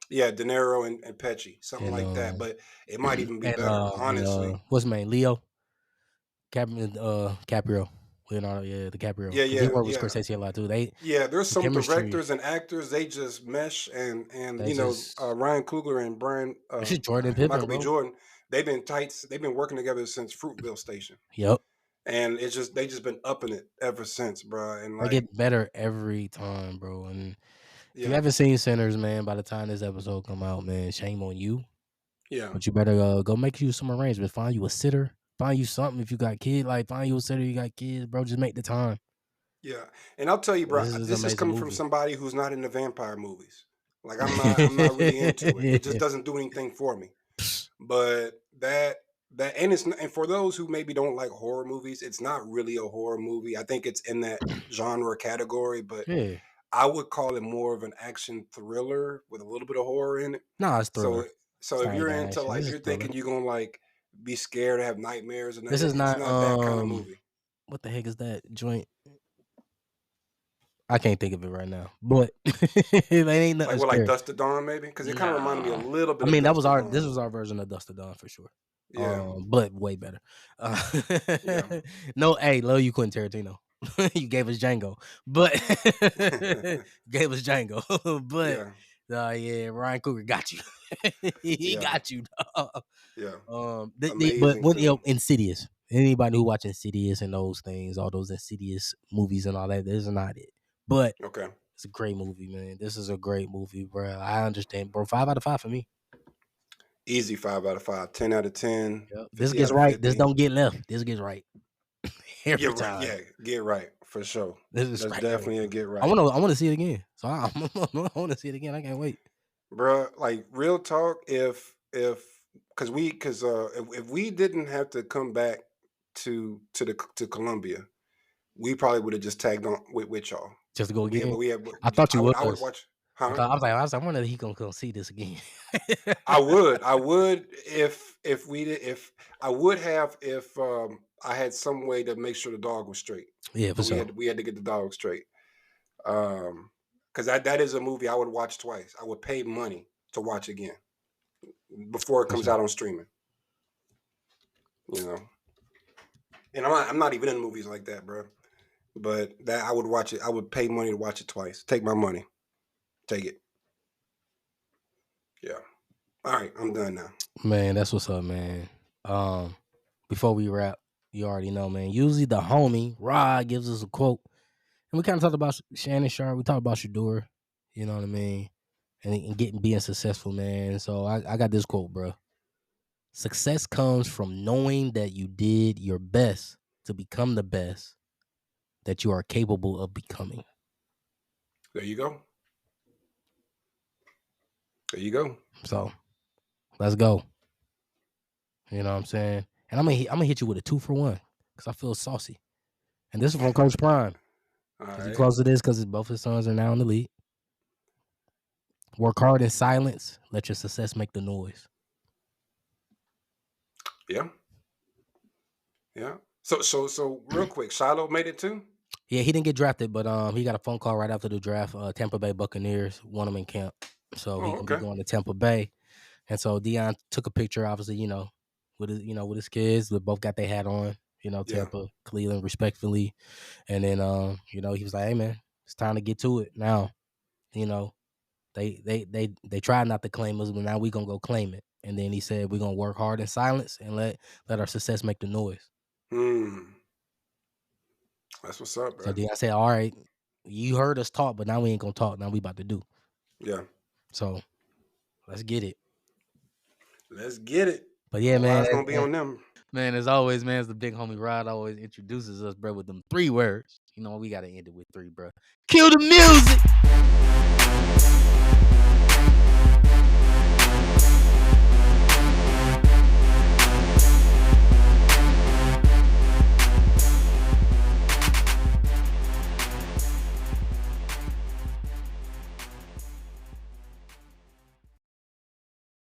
yeah, De Niro and Pesci, something And like that. But it might even be better, honestly. what's his name? Leo Caprio. Leonardo, yeah, DiCaprio. Yeah, Because he yeah, worked with yeah. Scorsese a lot too. They Yeah, there's the some chemistry. directors and actors they just mesh, and They just Ryan Coogler and it's just Jordan and Pippen, Michael B. bro. Jordan. they've been tights. They've been working together since Fruitville Station, Yep. and they just been upping it ever since, bro. And They like, get better every time, bro. And if you yeah, haven't seen Sinners, man, by the time this episode come out, man, shame on you. yeah, But you better go make you some arrangements. Find you a sitter. Find you something if you got kids. Like find you a sitter. You got kids, bro. Just make the time. yeah. And I'll tell you, bro, This is an this is amazing coming from movie. somebody who's not into vampire movies. Like, I'm not really into it. It just doesn't do anything for me. But and and for those who maybe don't like horror movies, it's not really a horror movie. I think it's in that genre category, but Yeah. I would call it more of an action thriller with a little bit of horror in it. Nah, it's So thriller. so It's if not you're even into, action. like, This is you're thriller. thinking you're gonna like be scared, have nightmares, and This is it's not not that kind of movie. what the heck is that joint? I can't think of it right now. But it ain't Like nothing what, like scary. Dust to Dawn, maybe? Because it kind of reminded me a Nah. little I bit of mean, Dust to this Dawn. was our version of Dust to Dawn for sure. Yeah, But way better. yeah. No, hey, love you, Quentin Tarantino. You gave us Django, but gave us Django, but Yeah, yeah, Ryan Coogler got you. He yeah, got you, dog. yeah. But Amazing when film. Insidious, anybody who watch Insidious and those things, all those Insidious movies and all that, this is not it. But Okay. it's a great movie, man. This is a great movie, bro. I understand, bro. 5 out of 5 for me. Easy 5 out of 5. 10 out of 10. Yep. This 50 out gets of right. This 50. don't get left. This gets right every Get right. time. Yeah, get right for sure. This is That's right. definitely a get I right, want to see it again. So I want to see it again. I can't wait. bro. Like, real talk. If if we didn't have to come back to Columbia, we probably would have just tagged on with y'all. Just to go again. We have. I thought you I would was. watch. Huh? I was like, I wonder if he gonna come see this again. I would if we did if I would have if I had some way to make sure the dog was straight. Yeah, for But sure. we had to get the dog straight. Because that is a movie I would watch twice. I would pay money to watch again before it For comes sure. out on streaming. You know, and I'm not even in movies like that, bro. But that I would watch it. I would pay money to watch it twice. Take my money. Take it. Yeah. All right, I'm done now. Man, that's what's up, man. Before we wrap, you already know, man. Usually the homie Rod gives us a quote, and we kind of talked about Shannon Sharp. We talked about Sheduer, you know what I mean, and being successful, man. So I got this quote, bro. Success comes from knowing that you did your best to become the best that you are capable of becoming. There you go. There you go. So let's go. You know what I'm saying? And I'm gonna hit you with a 2-for-1 because I feel saucy. And this is from Coach Prime. All Because he right. close to this because both his sons are now in the league. Work hard in silence. Let your success make the noise. Yeah. Yeah. So real quick, Shiloh made it too? Yeah, he didn't get drafted, but he got a phone call right after the draft. Tampa Bay Buccaneers won him in camp. So he Oh, can be okay. going to Tampa Bay. And so Deion took a picture, obviously, with his kids. They both got their hat on, Yeah. Tampa, Cleveland, respectfully. And then he was like, hey man, it's time to get to it now. They tried not to claim us, but now we gonna go claim it. And then he said we're gonna work hard in silence and let our success make the noise. That's what's up, So bro. then I said, all right, you heard us talk, but now we ain't gonna talk. Now we about to do. Yeah. So let's get it. Let's get it. But yeah, man, It's gonna be on them. Man, as always, man, as the big homie Rod always introduces us, bro, with them 3 words. We gotta end it with 3, bro. Cue the music.